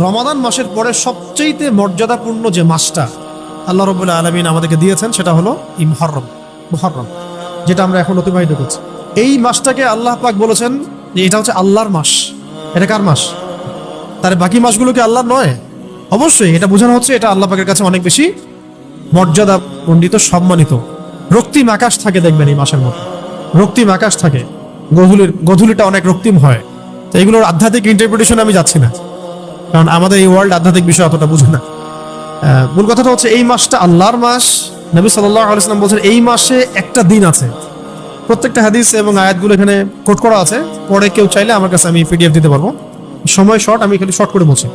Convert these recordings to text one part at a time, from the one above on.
রমাদান মাসের পরে সবচেয়ে মর্যাদাপূর্ণ যে মাসটা আল্লাহ রাব্বুল আলামিন আমাদেরকে দিয়েছেন সেটা হলো মুহররম, যেটা আমরা এখন অতিবাহিত করছি। এই মাসটাকে আল্লাহ পাক বলেছেন যে এটা হচ্ছে আল্লাহর মাস। এটা কার মাস? তার বাকি মাসগুলো কি আল্লাহর নয়? অবশ্যই এটা বোঝানো হচ্ছে এটা আল্লাহ পাকের কাছে অনেক বেশি মর্যাদা মণ্ডিত, সম্মানিত। রক্তিম আকাশ থাকে, দেখবেন এই মাসের মধ্যে রক্তিম আকাশ থাকে, গধূলিটা অনেক রক্তিম হয়। তো এগুলোর আধ্যাত্মিক ইন্টারপ্রিটেশন আমি যাচ্ছি না, কারণ আমাদের এই ওয়ার্ল্ড আধ্যাত্মিক বিষয় অতটা বুঝে না। মূল কথাটা হচ্ছে এই মাসটা আল্লাহর মাস। নবী সাল্লাল্লাহু আলাইহি ওয়াসাল্লাম বলছেন এই মাসে একটা দিন আছে। প্রত্যেকটা হাদিস এবং আয়াতগুলো এখানে কোট করা আছে, পরে কেউ চাইলে আমার কাছে আমি পিডিএফ দিতে পারবো। সময় শর্ট, আমি খালি শর্ট করে বলছি।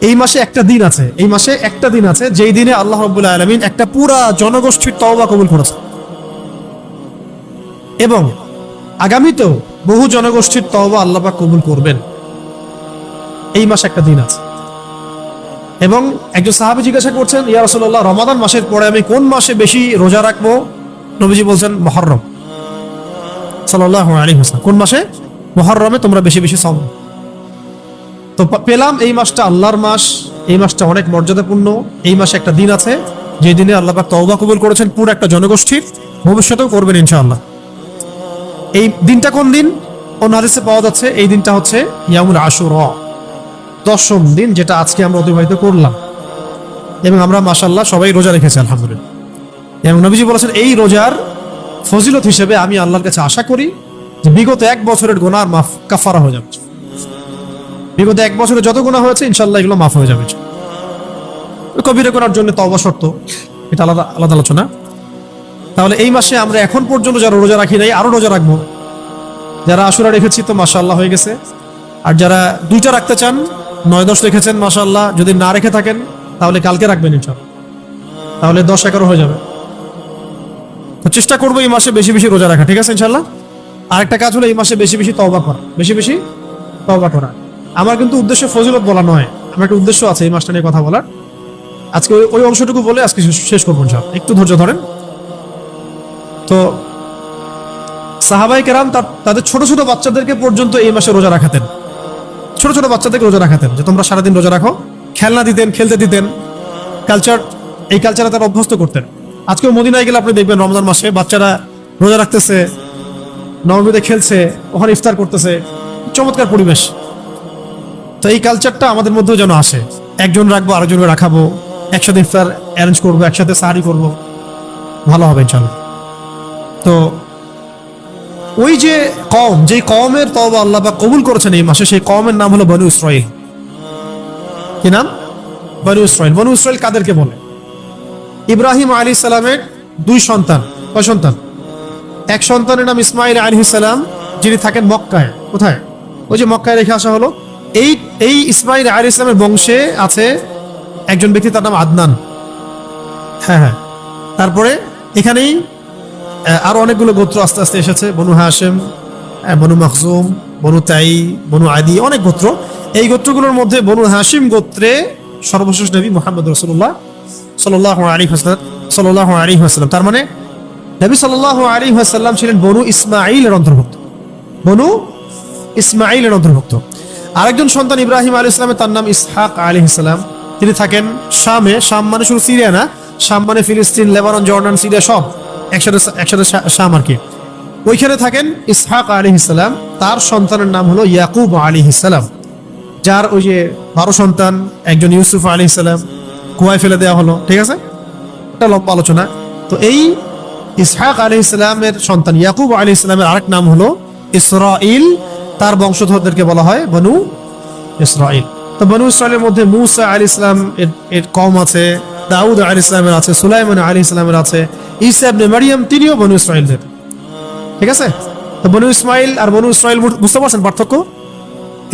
এই মাসে একটা দিন আছে, এই মাসে একটা দিন আছে যেই দিনে আল্লাহ রাব্বুল আলামিন একটা পুরা জনগোষ্ঠীর তওবা কবুল করেছে, এবং আগামীতেও বহু জনগোষ্ঠীর তওবা আল্লাহ পাক কবুল করবেন। এই মাসে একটা দিন আছে। এবং একজন সাহাবী জিজ্ঞাসা করছেন, ইয়া রাসূলুল্লাহ, রমাদান মাসের পরে আমি কোন মাসে বেশি রোজা রাখবো? নবীজি বলছেন মুহররম সাল্লাল্লাহু আলাইহি ওয়াসাল্লাম। কোন মাসে? মুহররমে তোমরা বেশি বেশি সাওম। তো পেলাম এই মাসটা আল্লাহর মাস, এই মাসটা অনেক মর্যাদাপূর্ণ। এই মাসে একটা দিন আছে যে দিনে আল্লাহ পাক তওবা কবুল করেছেন পুরো একটা জনগোষ্ঠীর, ভবিষ্যতেও করবেন ইনশাআল্লাহ। এই দিনটা কোন দিন? অন্য হাদিসে পাওয়া যাচ্ছে এই দিনটা হচ্ছে ইয়ামুল আশুরা, 10ম দিন, যেটা আজকে আমরা অতিবাহিত করলাম। এবং আমরা মাশাআল্লাহ সবাই রোজা রেখেছি আলহামদুলিল্লাহ। এবং নবীজি বলেছেন এই রোজার ফজিলত হিসেবে আমি আল্লাহর কাছে আশা করি যে বিগত 1 বছরের গুনাহ মাফ কাফারা হয়ে যাবে। বিগত 1 বছরে যত গুনাহ হয়েছে ইনশাআল্লাহ এগুলো মাফ হয়ে যাবে। কবিরা গুনার জন্য তওবা শর্ত, এটা আলাদা আলাদা আলোচনা। তাহলে এই মাসে আমরা এখন পর্যন্ত যারা রোজা রাখি নাই আরো রোজা রাখবো। যারা আশুরা রেখেছি তো মাশাআল্লাহ হয়ে গেছে। আর যারা 2টা রাখতে চান, 9-10 রেখেছেন মাশাআল্লাহ, যদি না রেখে থাকেন তাহলে কালকে রাখবেন ইনশাআল্লাহ, তাহলে 10-11 হয়ে যাবে। তো চেষ্টা করবো এই মাসে বেশি বেশি রোজা রাখা, ঠিক আছে ইনশাআল্লাহ। আরেকটা কাজ হলো এই মাসে বেশি বেশি তওবা করা, বেশি বেশি তওবা করা। আমার কিন্তু উদ্দেশ্য ফজিলত বলা নয়, আমার একটা উদ্দেশ্য আছে এই মাসটা নিয়ে কথা বলার। আজকে ওই অংশটুকু বলে আজকে শেষ করবো ইনশাআল্লাহ, একটু ধৈর্য ধরেন। তো সাহাবায়ে কেরাম তাদের ছোট ছোট বাচ্চাদেরকে পর্যন্ত এই মাসে রোজা রাখাতেন। ছোট ছোট বাচ্চাদেরকে রোজা রাখাতেন যে তোমরা সারাদিন রোজা রাখো, খেলনা দিতেন, খেলতে দিতেন। এই কালচারে তারা অভ্যস্ত করতেন। আজকেও মদিনায় গেলে আপনি দেখবেন রমজান মাসে বাচ্চারা রোজা রাখতেছে, নবমীতে খেলছে, ওখানে ইফতার করতেছে, চমৎকার পরিবেশ। তো এই কালচারটা আমাদের মধ্যেও যেন আসে, একজন রাখবো আরেকজনকে রাখাবো, একসাথে ইফতার অ্যারেঞ্জ করবো, একসাথে সাহারি করবো, ভালো হবে ইনশাআল্লাহ। তো ওই যে কওম, যে কওমের তওবা আল্লাহ পাক কবুল করেছেন এই মাসে, সেই কওমের নাম হলো বনু ইসরাইল। কি নাম? বনু ইসরাইল। বনু ইসরাইল কাদেরকে বলে? ইব্রাহিম আলাইহিস সালামের 2 সন্তান। কয় সন্তান? এক সন্তানের নাম ইসমাইল আলাইহিস সালাম, যিনি থাকেন মক্কায়। কোথায়? ওই যে মক্কায় রেখে আসা হলো। এই ইসমাইল আলাইহিস সালামের বংশে আছে একজন ব্যক্তি, তার নাম আদনান। হ্যাঁ, তারপরে এখানেই আরো অনেকগুলো গোত্র আস্তে আস্তে এসেছে, বনু হাশেম, বনু মাখজুম, বনু তাই, বনু আদি, অনেক গোত্র। এই গোত্রগুলোর মধ্যে বনু হাশিম গোত্রে সর্বশেষ নবী মুহাম্মদ রাসূলুল্লাহ সাল্লাল্লাহু আলাইহি ওয়াসাল্লাম। তার মানে নবী সাল্লাল্লাহু আলাইহি ওয়াসাল্লাম ছিলেন বনু ইসমাঈলের অন্তর্ভুক্ত, বনু ইসমাঈলের অন্তর্ভুক্ত। আরেকজন সন্তান ইব্রাহিম আলাইহিস সালামের, তার নাম ইসহাক আলাইহিস সালাম। তিনি থাকেন শামে। শাম মানে শুধু সিরিয়া না, শাম মানে ফিলিস্তিন, লেবানন, জর্ডান, সিরিয়া সব একসাথে শাম আর কি। ওইখানে থাকেন ইসহাক আলাইহিস সালাম। তার সন্তানের নাম হলো ইয়াকুব আলাইহিস সালাম, যার ওই যে 12 সন্তান, একজন ইউসুফ আলাইহিস সালাম কুয়ায় ফেলে দেওয়া হলো, ঠিক আছে, একটা লম্বা আলোচনা। তো এই ইসহাক আলাইহিস সালামের সন্তান ইয়াকুব আলাইহিস সালামের আরেক নাম হলো ইসরাঈল। তার বংশধরদেরকে বলা হয় বনু ইসরাঈল। তো বনু ইসরাঈলের মধ্যে মূসা আলাইহিস সালাম এর কওম আছে, দাউদ আলাইহিস সালামের আছে, সুলাইমান আলাইহিস সালামের আছে, ঈসা ইবনে মারইয়াম তিনিও বনু ইসরাঈলদের, ঠিক আছে। তো বনু ইসমাঈল আর বনু ইসরাঈল বুঝতে পারছেন পার্থক্য?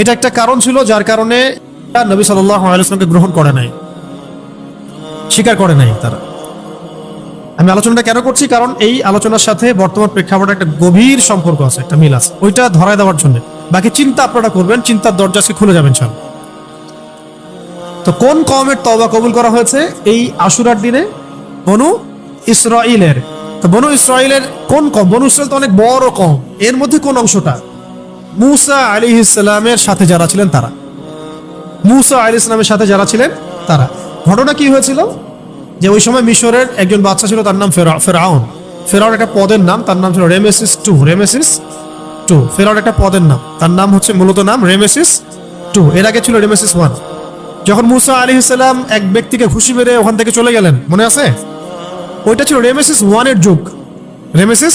এটা একটা কারণ ছিল যার কারণে নবী সাল্লাল্লাহু আলাইহি ওয়াসাল্লামকে গ্রহণ করে নাই, স্বীকার করে নাই তারা। আমি আলোচনাটা কেন করছি? কারণ এই আলোচনার সাথে বর্তমান প্রেক্ষাপটে একটা গভীর সম্পর্ক আছে, একটা মিল আছে, ওইটা ধরায় দেওয়ার জন্য। বাকি চিন্তা আপনারা করবেন, চিন্তার দরজা আজকে খুলে যাবেন ইনশাআল্লাহ। তো কোন কওমের তওবা কবুল করা হয়েছে এই আশুরার দিনে? বনু ইসরাঈলের। তো বনু ইসরাঈলের কোন কওম? বনু ইসরাঈল তো অনেক বড় কওম, এর মধ্যে কোন অংশটা? মূসা আলাইহিস সালামের সাথে যারা ছিলেন তারা। মূসা আলাইহিস সালামের সাথে যারা ছিলেন তারা। ঘটনা কি হয়েছিল যে ওই সময় মিশরের একজন বাচ্চা ছিল, তার নাম ফেরাউন। ফেরাউন একটা পদের নাম, তার নাম ছিল রেমেসিস টু। ফেরাউন একটা পদের নাম, তার নাম হচ্ছে মূলত নাম রেমেসিস টু। এর আগে ছিল রেমেসিস ওয়ান। যখন মূসা আলাইহিস সালাম এক ব্যক্তিকে ঘুষি মেরে ওখান থেকে চলে গেলেন, মনে আছে? ওইটা ছিল রেমেসিস ওয়ানের যুগ, রেমেসিস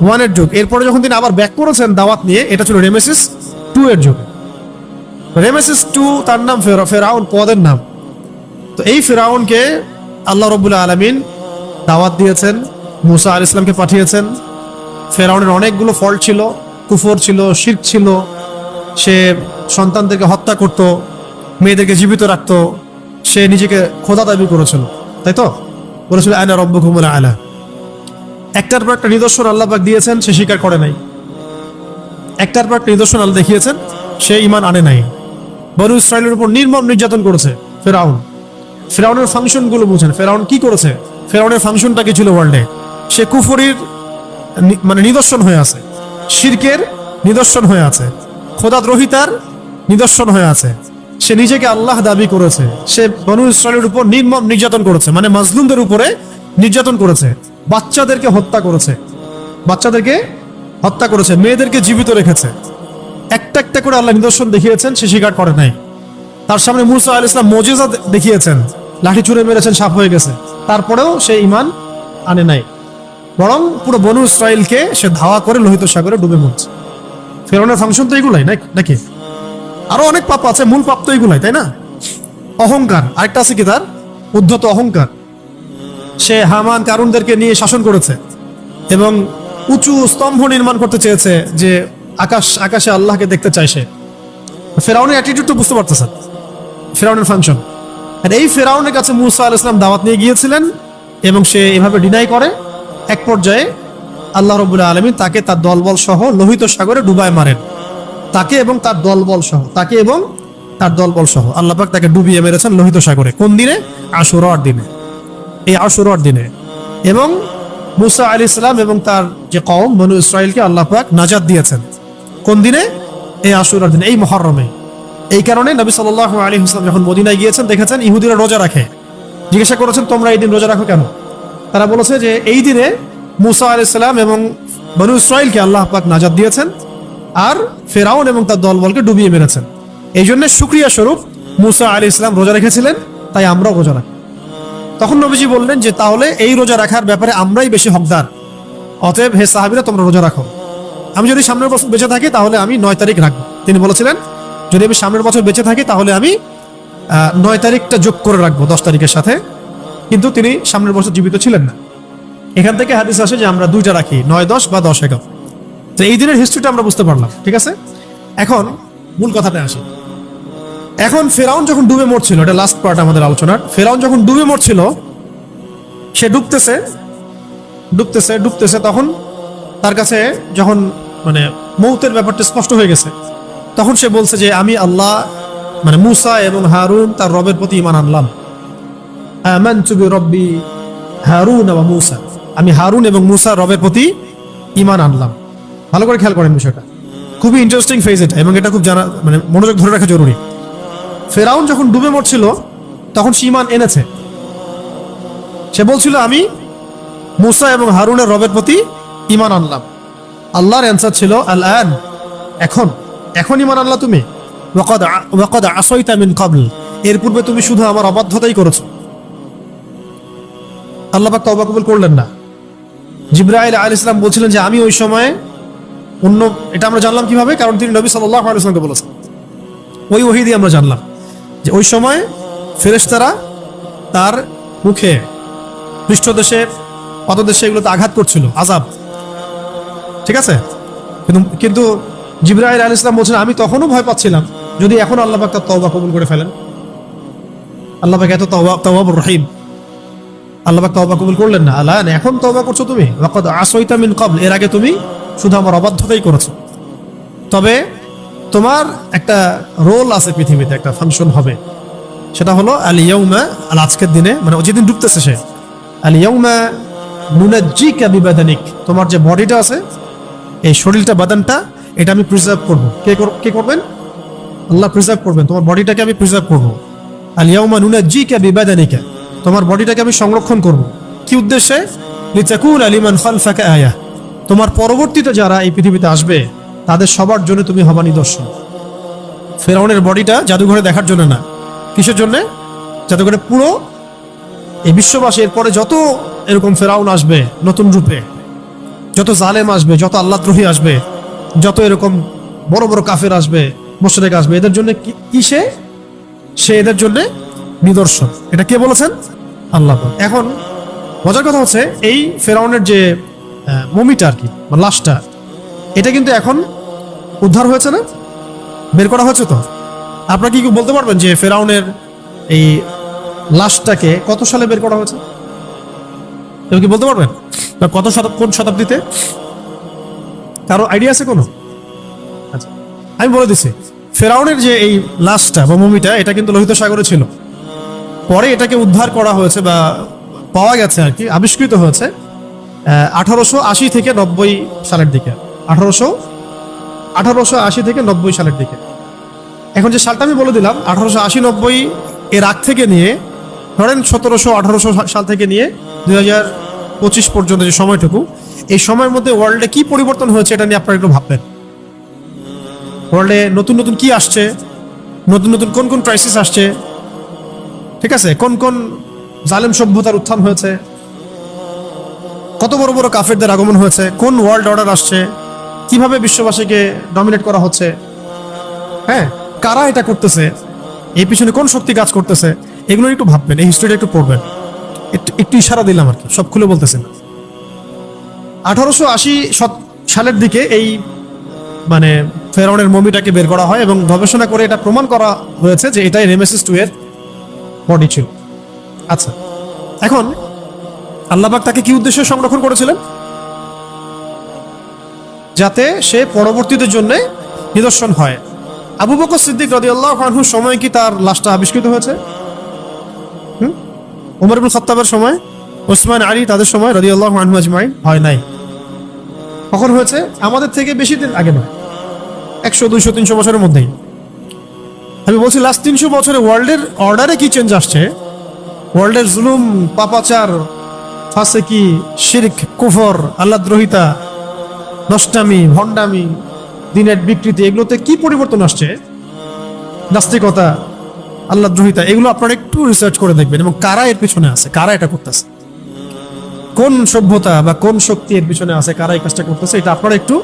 ওয়ানের যুগ। এরপরে যখন তিনি আবার ব্যাক করেছেন দাওয়াত নিয়ে, এটা ছিল রেমেসিস টু এর যুগ। রেমেসিস টু তার নাম ফেরাউন পদের নাম। তো এই ফেরাউনকে আল্লাহ রাব্বুল আলামিন দাওয়াত দিয়েছেন, মূসা আলাইহিস সালামকে পাঠিয়েছেন। ফেরাউনের অনেকগুলো ফল্ট ছিল, কুফর ছিল, শিরক ছিল। সে সন্তানদেরকে হত্যা করত, মেয়েদেরকে জীবিত রাখত। সে নিজেকে খোদা দাবি করেছিল, তাই তো? বলেছিল আনা রাব্বুকুমুল আলা। একটার পর একটা নিদর্শন আল্লাহ পাক দিয়েছেন, সে স্বীকার করে নাই। একটার পর একটা নিদর্শন আল্লাহ দেখিয়েছেন, সে ঈমান আনে নাই। বনু ইসরাইলের উপর নির্মম নির্যাতন করেছে ফেরাউন। ফেরাউনের ফাংশন গুলো বুঝেন, ফেরাউন কি করেছে, ফেরাউনের ফাংশনটা কি ছিল ওয়ার্ল্ডে? সে কুফরির মানে নিদর্শন হয়ে আছে, শিরকের নিদর্শন হয়ে আছে, খোদাদ্রোহিতার নিদর্শন হয়ে আছে। সে নিজেকে আল্লাহ দাবি করেছে। সে বনু ইসরাইলের উপর নির্মম নির্যাতন করেছে, মানে মাজলুমদের উপরে নির্যাতন করেছে। বাচ্চাদেরকে হত্যা করেছে, মেয়েদেরকে জীবিত রেখেছে। একটা একটা করে আল্লাহ নিদর্শন দেখিয়েছেন, সে স্বীকার করে নাই। তার সামনে মূসা আলাইহিস সালাম মুজিজা দেখিয়েছেন, লাঠি ছুঁড়ে মেরেছেন, সাপ হয়ে গেছে। তারপরেও সে ঈমান আনে নাই, বরং পুরো বনু ইসরাইলকে সে ধাওয়া করে লোহিত সাগরে ডুবে মরছে। ফেরাউনের ফাংশন তো এগুলাই নাকি? আরো অনেক পাপ আছে, মূল পাপ তো এগুলাই, তাই না? অহংকার আরেকটা আছে, কি তার? উদ্ধত অহংকার। সে হামান কারুনদেরকে নিয়ে শাসন করেছে এবং উঁচু স্তম্ভ নির্মাণ করতে চেয়েছে, যে আকাশে আল্লাহকে দেখতে চায় সে। ফেরাউনের অ্যাটিটিউড তো বুঝতে পারতেছেন, ফেরাউনের ফাংশন। আর এই ফেরাউনের কাছে মূসা আলাইহিস সালাম দাওয়াত নিয়ে গিয়েছিলেন এবং সে এভাবে ডিনাই করে। এক পর্যায়ে আল্লাহ রাব্বুল আলামিন তাকে তার দলবল সহ লোহিত সাগরে ডুবায় মারেন। তাকে এবং তার দলবল সহ আল্লাহ পাক তাকে ডুবিয়ে মেরেছেন লোহিত সাগরে। কোন দিনে? আশুরার দিনে। এই আশুরার দিনে। এবং মূসা আলাইহিস সালাম এবং তার যে কওম বনু ইসরাইলকে আল্লাহ পাক নাজাত দিয়েছেন। কোন দিনে? এই আশুরার দিনে, এই মুহররমে। এই কারণে নবী সাল্লাল্লাহু আলাইহি ওয়াসাল্লাম যখন মদিনায় গিয়েছেন, দেখেছেন ইহুদিরা রোজা রাখে। জিজ্ঞাসা করেছেন, তোমরা এই দিন রোজা রাখো কেন? তারা বলেছে যে এই দিনে মূসা আলাইহিস সালাম এবং বনু ইসরাইলকে আল্লাহ পাক নাজাত দিয়েছেন, আর ফেরাউন এবং তার দলবলকে ডুবিয়ে মেরেছেন। এই জন্য শুকরিয়া স্বরূপ মূসা আলাইহিস সালাম রোজা রেখেছিলেন, তাই আমরাও রোজা রাখি। তখন নবীজি বললেন যে তাহলে এই রোজা রাখার ব্যাপারে আমরাই বেশি হকদার, অতএব হে সাহাবীরা তোমরা রোজা রাখো। আমি যদি সামনের বছর বেঁচে থাকি তাহলে আমি 9 তারিখ রাখবো। তিনি বলেছিলেন যদি আমি সামনের বছর বেঁচে থাকি তাহলে আমি 9 তারিখটা যোগ করে রাখবো 10 তারিখের সাথে। কিন্তু তিনি সামনের বছর জীবিত ছিলেন না। এখান থেকে হাদিস আসে যে আমরা 2টা রাখি, 9-10 বা 10-11। তো এই দিনের হিস্ট্রিটা আমরা বুঝতে পারলাম, ঠিক আছে? এখন মূল কথাটা আসি। এখন ফেরাউন যখন ডুবে মরছিল, এটা লাস্ট পার্ট আমাদের আলোচনার। ফেরাউন যখন ডুবে মরছিল, সে ডুবতেছে, তখন তার কাছে যখন মানে মৌতের ব্যাপারটা স্পষ্ট হয়ে গেছে, তখন সে বলছে যে আমি আল্লাহ মানে মূসা এবং হারুন তার রবের প্রতি ঈমান আনলাম। আমানতু বিরব্বি হারুন ওয়া মূসা, আমি হারুন এবং মূসার রবের প্রতি ঈমান আনলাম। ভালো করে খেয়াল করেন বিষয়টা, খুবই ইন্টারেস্টিং ফেজ এটা, এবং এটা খুব জানা মানে মনোযোগ ধরে রাখা জরুরি। ফেরাউন যখন ডুবে মরছিল তখন সে ঈমান এনেছে। সে বলছিল আমি মূসা এবং হারুনের রবের প্রতি ঈমান আনলাম। আল্লাহর অ্যানসার ছিল আল আন, এখন ঈমান আনলা তুমি? ওয়াকাদ আসাইতা মিন ক্বাবল, এর পূর্বে তুমি শুধু আমার অবাধ্যতাই করেছো। আল্লাহ পাক তওবা কবুল করলেন না। জিবরাইল আলাইহিস সালাম বলছিলেন যে আমি ওই সময় এটা আমরা জানলাম কিভাবে? কারণ তিনি নবী সাল্লাল্লাহু আলাইহি ওয়াসাল্লামকে বলেছেন। ওই ওহী দিয়ে আমরা জানলাম যে ওই সময় ফেরেশতারা তার মুখে, পৃষ্ঠদেশে, পাদদেশে এগুলোতে আঘাত করছিল, আযাব, ঠিক আছে? কিন্তু জিবরাইল আলাইহিস সালাম বলছেন আমি তখনও ভয় পাচ্ছিলাম যদি এখন আল্লাহ পাক তার তওবা কবুল করে ফেলেন। আল্লাহ পাক এত তাওয়াবুর রহিম, আল্লাহ পাক তওবা কবুল করলেন না। আল্লাহ এখন তওবা করছো তুমি, ওয়াকাদ আসাইতা মিন ক্বাবল, এর আগে তুমি শুধু আমার অবাধ্যতাই করেছো। তবে তোমার একটা রোল আছে পৃথিবীতে, একটা ফাংশন হবে, সেটা হলো আল ইয়াউমা, আজকের দিনে, মানে যেদিন ডুবতেছে সে, আল ইয়াউমা নুনাজ্জিকা বিবাদানিক, তোমার যে বডিটা আছে, এই শরীরটা, বাদানটা, এটা আমি প্রিজার্ভ করবো। কে করবেন? আল্লাহ প্রিজার্ভ করবেন, তোমার বডিটাকে আমি প্রিজার্ভ করবো। আল ইয়াউমা নুনাজ্জিকা বিবাদানিকা, তোমার বডিটাকে আমি সংরক্ষণ করব। কি উদ্দেশ্যে? লিতাকুনা লিমান খালফাকা আয়া, তোমার পরবর্তীতে যারা এই পৃথিবীতে আসবে তাদের সবার জন্য তুমি হবা নিদর্শন। ফেরাউনের বডিটা জাদুঘরে দেখার জন্য না, কিসের জন্য? যাতে করে পুরো এই বিশ্ববাসী এরপরে যত এরকম ফেরাউন আসবে নতুন রূপে, যত জালেম আসবে, যত আল্লাহদ্রোহী আসবে, যত এরকম বড় বড় কাফের আসবে, মুশরিক আসবে, এদের জন্য কিসে সে এদের জন্য নিদর্শন। এটা কে বলেছেন? আল্লাহ। এখন মজার কথা হচ্ছে এই ফেরাউনের যে মমিটা আর কি, বা লাশটা, এটা কিন্তু এখন উদ্ধার হয়েছে না, বের করা হয়েছে। তো আপনারা কি বলতে পারবেন যে ফেরাউনের এই লাশটাকে কত সালে বের করা হয়েছে? কেউ কি বলতে পারবেন? বা কোন শতাব্দীতে? কারো আইডিয়া আছে কোনো? আচ্ছা, আমি বলে দিচ্ছি। ফেরাউনের যে এই লাশটা বা মমিটা, এটা কিন্তু লোহিত সাগরে ছিল। পরে এটাকে উদ্ধার করা হয়েছে বা পাওয়া গেছে আর কি, আবিষ্কৃত হয়েছে 1880 থেকে 90 সালের দিকে। 1880 থেকে 90 সালের দিকে। এখন যে সালটা আমি বলে দিলাম 1880-90, এর আগ থেকে নিয়ে ধরেন 1700-1800 সাল থেকে নিয়ে 2025 পর্যন্ত যে সময়টুকু, এই সময়ের মধ্যে ওয়ার্ল্ডে কি পরিবর্তন হয়েছে এটা নিয়ে আপনারা একটু ভাববেন। ওয়ার্ল্ডে নতুন নতুন কি আসছে, নতুন নতুন কোন কোন ক্রাইসিস আসছে, ঠিক আছে, কোন কোন জালেম সভ্যতার উত্থান হয়েছে, কত বড় বড় কাফেরদের আগমন হয়েছে, কোন ওয়ার্ল্ড অর্ডার আসছে, কিভাবে বিশ্ববাসীকে ডমিনেট করা হচ্ছে, হ্যাঁ, কারা এটা করতেছে, এই পিছনে কোন শক্তি কাজ করতেছে, এগুলো একটু ভাববেন, এই হিস্ট্রিটা একটু পড়বেন। একটু ইশারা দিলাম আর কি, সব খুলে বলতেছেন। 1880 সালের দিকে এই মানে ফেরাউনের মমিটাকে বের করা হয় এবং গবেষণা করে এটা প্রমাণ করা হয়েছে যে এটাই রেমেসিস 2 এর বডি ছিল। আচ্ছা, এখন আল্লাহ পাক তাকে কি উদ্দেশ্যে সংরক্ষণ করেছিলেন? যাতে সে পরবর্তীদের জন্য নিদর্শন হয়। আবু বকর সিদ্দিক রাদিয়াল্লাহু আনহুর সময় কি তার লাশটা আবিষ্কৃত হয়েছে? ওমর ইবনে খাত্তাবের সময়, ওসমান আলী তাদের সময় রাদিয়াল্লাহু আনহু আজমাইন হয় নাই। কখন হয়েছে? আমাদের থেকে বেশি দিন আগে নয়, 100, 200, 300 বছরের মধ্যেই। আমি বলছি লাস্ট 300 বছরে ওয়ার্ল্ডের অর্ডারে কি চেঞ্জ আসছে, ওয়ার্ল্ডের জুলুম, পাপাচার, ফাসেকি, শিরক, কুফর, আল্লাহদ্রোহিতা, নষ্টামি, ভণ্ডামি, দিনের বিকৃতি, এগুলোতে কি পরিবর্তন আসছে, নাস্তিকতা, আল্লাহদ্রোহিতা, এগুলো আপনারা একটু রিসার্চ করে দেখবেন এবং কারা এর পিছনে আছে, কারা এটা করতেছে, কোন সভ্যতা বা কোন শক্তি এর পিছনে আছে, কারা এই কাজটা করতেছে, এটা আপনারা একটু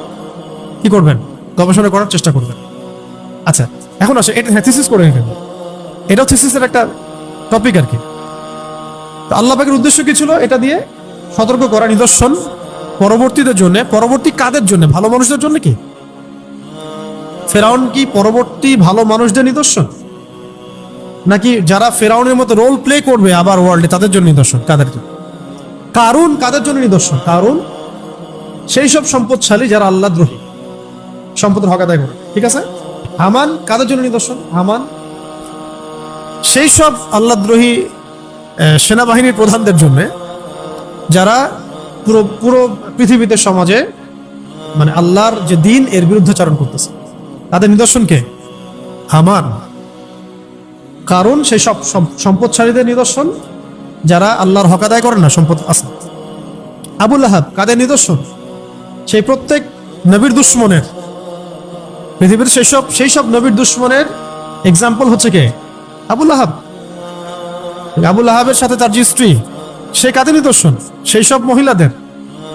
কি করবেন, গবেষণা করার চেষ্টা করবেন। আচ্ছা, এখন আসে এটা থিসিস করে নিতেন, এটাও থিসিসের একটা টপিক আর কি। তো আল্লাহ পাকের উদ্দেশ্য কি ছিল? এটা দিয়ে সতর্ক করা, নিদর্শন পরবর্তীদের জন্য। পরবর্তী কাদের জন্য? ভালো মানুষদের জন্য। কি ফেরাউন কি পরবর্তী ভালো মানুষদের নিদর্শন, নাকি যারা ফেরাউনের মতো রোল প্লে করবে আবার ওয়ার্ল্ডে তাদের জন্য নিদর্শন? কাদের জন্য? কারুন কাদের জন্য নিদর্শন? কারুন সেই সব সম্পদশালী যারা আল্লাহদ্রোহী, সম্পদের হক আদায় করে, ঠিক আছে। হামান কাদের জন্য নিদর্শন? হামান সেই সব আল্লাহদ্রোহী সেনাবাহিনীর প্রধানদের জন্য যারা পুরো পুরো পৃথিবীতে, সমাজে মানে আল্লাহর যে দিন এর বিরুদ্ধাচরণ করতেছে, তাদের নিদর্শন কে? হামান। কারণ সেই সব সম্পদশালীদের নিদর্শন যারা আল্লাহর হক আদায় করেন না, সম্পদ আছে। আবু লাহাব কাদের নিদর্শন? সেই প্রত্যেক নবীর দুশ্মনের, পৃথিবীর সেই সব নবীর দুশ্মনের এক্সাম্পল হচ্ছে কে? আবু লাহাব। আবু লাহাবের সাথে তার যে স্ত্রী, সে কাদের নিদর্শন? সেই সব মহিলাদের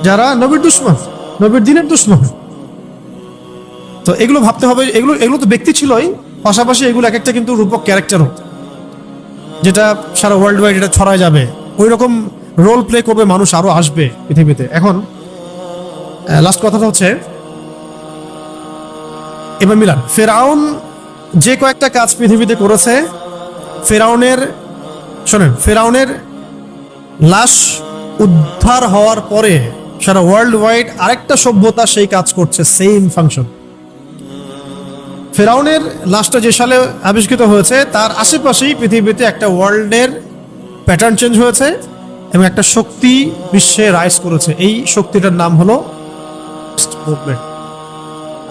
যারা নবীর দুশ্মন, নবীর দিনের দুশ্মন। তো এগুলো ভাবতে হবে, এগুলো তো ব্যক্তি ছিলই, পাশাপাশি এগুলো এক একটা কিন্তু রূপক ক্যারেক্টারও, যেটা সারা ওয়ার্ল্ড ওয়াইড এটা ছড়ায় যাবে। ওই রকম রোল প্লে করবে মানুষ আরো আসবে পৃথিবীতে। এখন লাস্ট কথাটা হচ্ছে এবার মিলান, ফেরাউন যে কয়েকটা কাজ পৃথিবীতে করেছে, ফেরাউনের লাশ উদ্ধার হওয়ার পরে সারা ওয়ার্ল্ড ওয়াইড আরেকটা সভ্যতা সেই কাজ করছে, সেম ফাংশন। ফেরাউনের লাশটা যে সালে আবিষ্কৃত হয়েছে তার আশেপাশেই পৃথিবীতে একটা ওয়ার্ল্ডের প্যাটার্ন চেঞ্জ হয়েছে এবং একটা শক্তি বিশ্বে রাইজ করেছে। এই শক্তিটার নাম হলো মুভমেন্ট।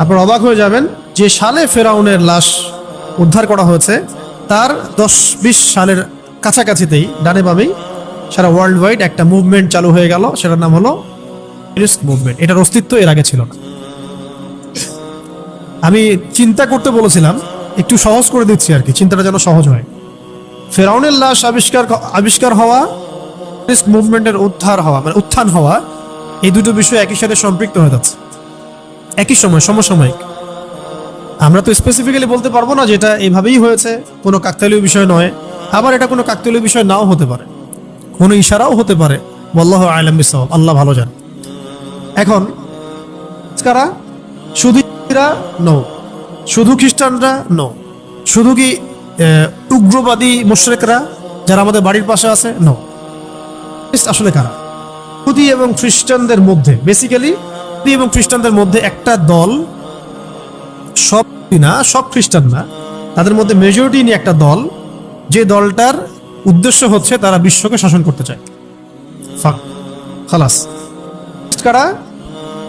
আপনারা অবাক হয়ে যাবেন, যে সালে ফেরাউনের লাশ উদ্ধার করা হয়েছে, তার 10-20 সালের কাছাকাছিতেই ডানে বামেই সারা ওয়ার্ল্ড ওয়াইড একটা মুভমেন্ট চালু হয়ে গেল, সেটার নাম হলো রিস্ক মুভমেন্ট। এটার অস্তিত্ব এর আগে ছিল না। আমি চিন্তা করতে বলেছিলাম, একটু সহজ করে দিচ্ছি আর কি, চিন্তাটা যেন সহজ হয়। ফেরাউনের লাশ আবিষ্কার হওয়া, রিস্ক মুভমেন্টের উদ্ধার হওয়া মানে উত্থান হওয়া, এই দুটো বিষয় একই সাথে সম্পৃক্ত হয়ে যাচ্ছে একই সময়, সমসাময়িক। আমরা তো স্পেসিফিক্যালি বলতে পারবো না যে এটা এইভাবেই হয়েছে, কোনো কাকতালীয় বিষয় নয়। আবার এটা কোনো কাকতালীয় বিষয় নাও হতে পারে, কোনো ইশারাও হতে পারে। আল্লাহু আ'লাম বিসওয়াব, আল্লাহ ভালো জান। এখন কারা? শুধু নো, শুধু খ্রিস্টানরা নো, শুধু কি উগ্রবাদী মুশরিকরা যারা আমাদের বাড়ির পাশে আছে নো। আসলে কারা? ইহুদি এবং খ্রিস্টানদের মধ্যে, বেসিক্যালি ইহুদি এবং খ্রিস্টানদের মধ্যে একটা দল, সব না, সব খ্রিস্টান না, তাদের মধ্যে মেজরিটি নিয়ে একটা দল, যে দলটার উদ্দেশ্য হচ্ছে তারা বিশ্বকে শাসন করতে চায়। ফাক খালাস। কারা?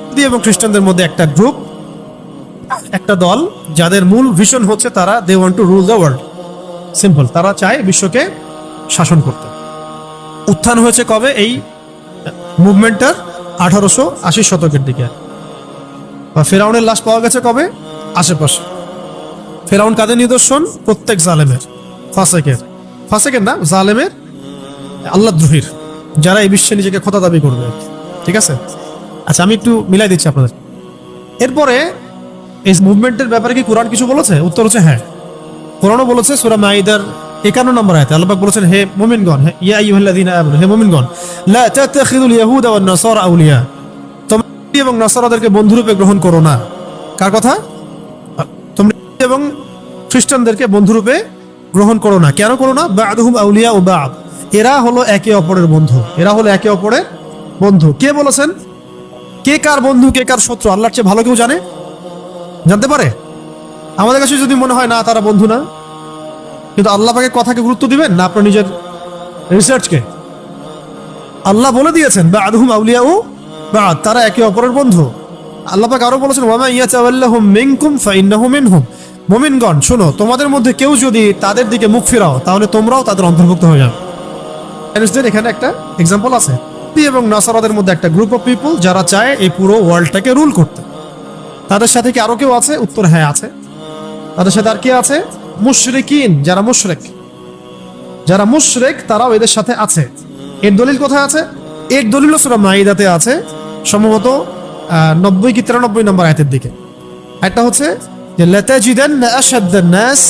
ইহুদি এবং খ্রিস্টানদের মধ্যে একটা গ্রুপ, একটা দল, যাদের মূল ভিশন হচ্ছে তারা they want to rule the world. Simple, তারা চায় বিশ্বকে শাসন করতে। উত্থান হয়েছে কবে? এই মুভমেন্টটার 1880 শতকের দিকে। বা ফেরাউনের লাশ পাওয়া গেছে কবে? আশেপাশে। ফেরাউন কাদের নিদর্শন? প্রত্যেক জালেমের, ফাসেকের না, জালেমের, আল্লাহদ্রোহীর, যারা এই বিশ্বে নিজেকে খোদা দাবি করবে। ঠিক আছে, আচ্ছা আমি একটু মিলাই দিচ্ছি আপনাদের। এরপরে এই মুভমেন্টের ব্যাপারে কি কোরআন কিছু বলেছে? উত্তর হচ্ছে হ্যাঁ, কোরআনও বলেছে। সূরা মাইদার 51 নম্বর আয়াতে আল্লাহ পাক বলেছেন, হে মুমিনগণ, ইয়া আইয়ুহাল্লাযীনা আমানু, হে মুমিনগণ, লা তাত্তাখিযুল ইয়াহুদা ওয়ান নাসারা আউলিয়া, তোমরা ইহুদি এবং নাসারাদেরকে বন্ধুরূপে গ্রহণ করো না। কার কথা? তোমরা ইহুদি এবং খ্রিস্টানদেরকে বন্ধুরূপে গ্রহণ করো না। কেন করো না? বা'দুহুম আউলিয়া ও বা'দ, এরা হলো একে অপরের বন্ধু, এরা হলো একে অপরের বন্ধু। কে বলেছেন? কে কার বন্ধু, কে কার শত্রু আল্লাহর চেয়ে ভালো কেউ জানে? জানতে পারে? আমাদের কাছে যদি মনে হয় না তারা বন্ধু না, কিন্তু আল্লাহ পাকের কথাকে গুরুত্ব দিবেন না আপনার নিজের রিসার্চকে? আল্লাহ বলে দিয়েছেন বা'দুহুম আউলিয়া ও বা'দ, তারা একে অপরের বন্ধু। আল্লাহ পাক আরো বলেছেন, ওয়া মা ইয়াতাওয়াল্লাহুম মিনকুম ফাইন্নাহু মিনহুম, মুমিনগণ শোনো, তোমাদের মধ্যে কেউ যদি তাদের দিকে মুখ ফিরাও তাহলে তোমরাও তাদের অন্তর্ভুক্ত হয়ে যাবে। এখানে একটা এক্সাম্পল আছে, ইহুদি এবং নাসারাদের মধ্যে একটা গ্রুপ অফ পিপল যারা চায় এই পুরো ওয়ার্ল্ডটাকে রুল করতে। তাদের সাথে কি আরো কেউ আছে? উত্তর হ্যাঁ আছে। তাদের সাথে আর কে আছে? মুশরিকিন, যারা মুশরিক তারাও এদের সাথে আছে। এর দলিল কোথায় আছে? এর দলিল সূরা মাইদাতে আছে, সম্ভবত 90 কি 93 নম্বর আয়াতের দিকে। একটা হচ্ছে যে লাতাজিদান্না আশাদ্দান নাস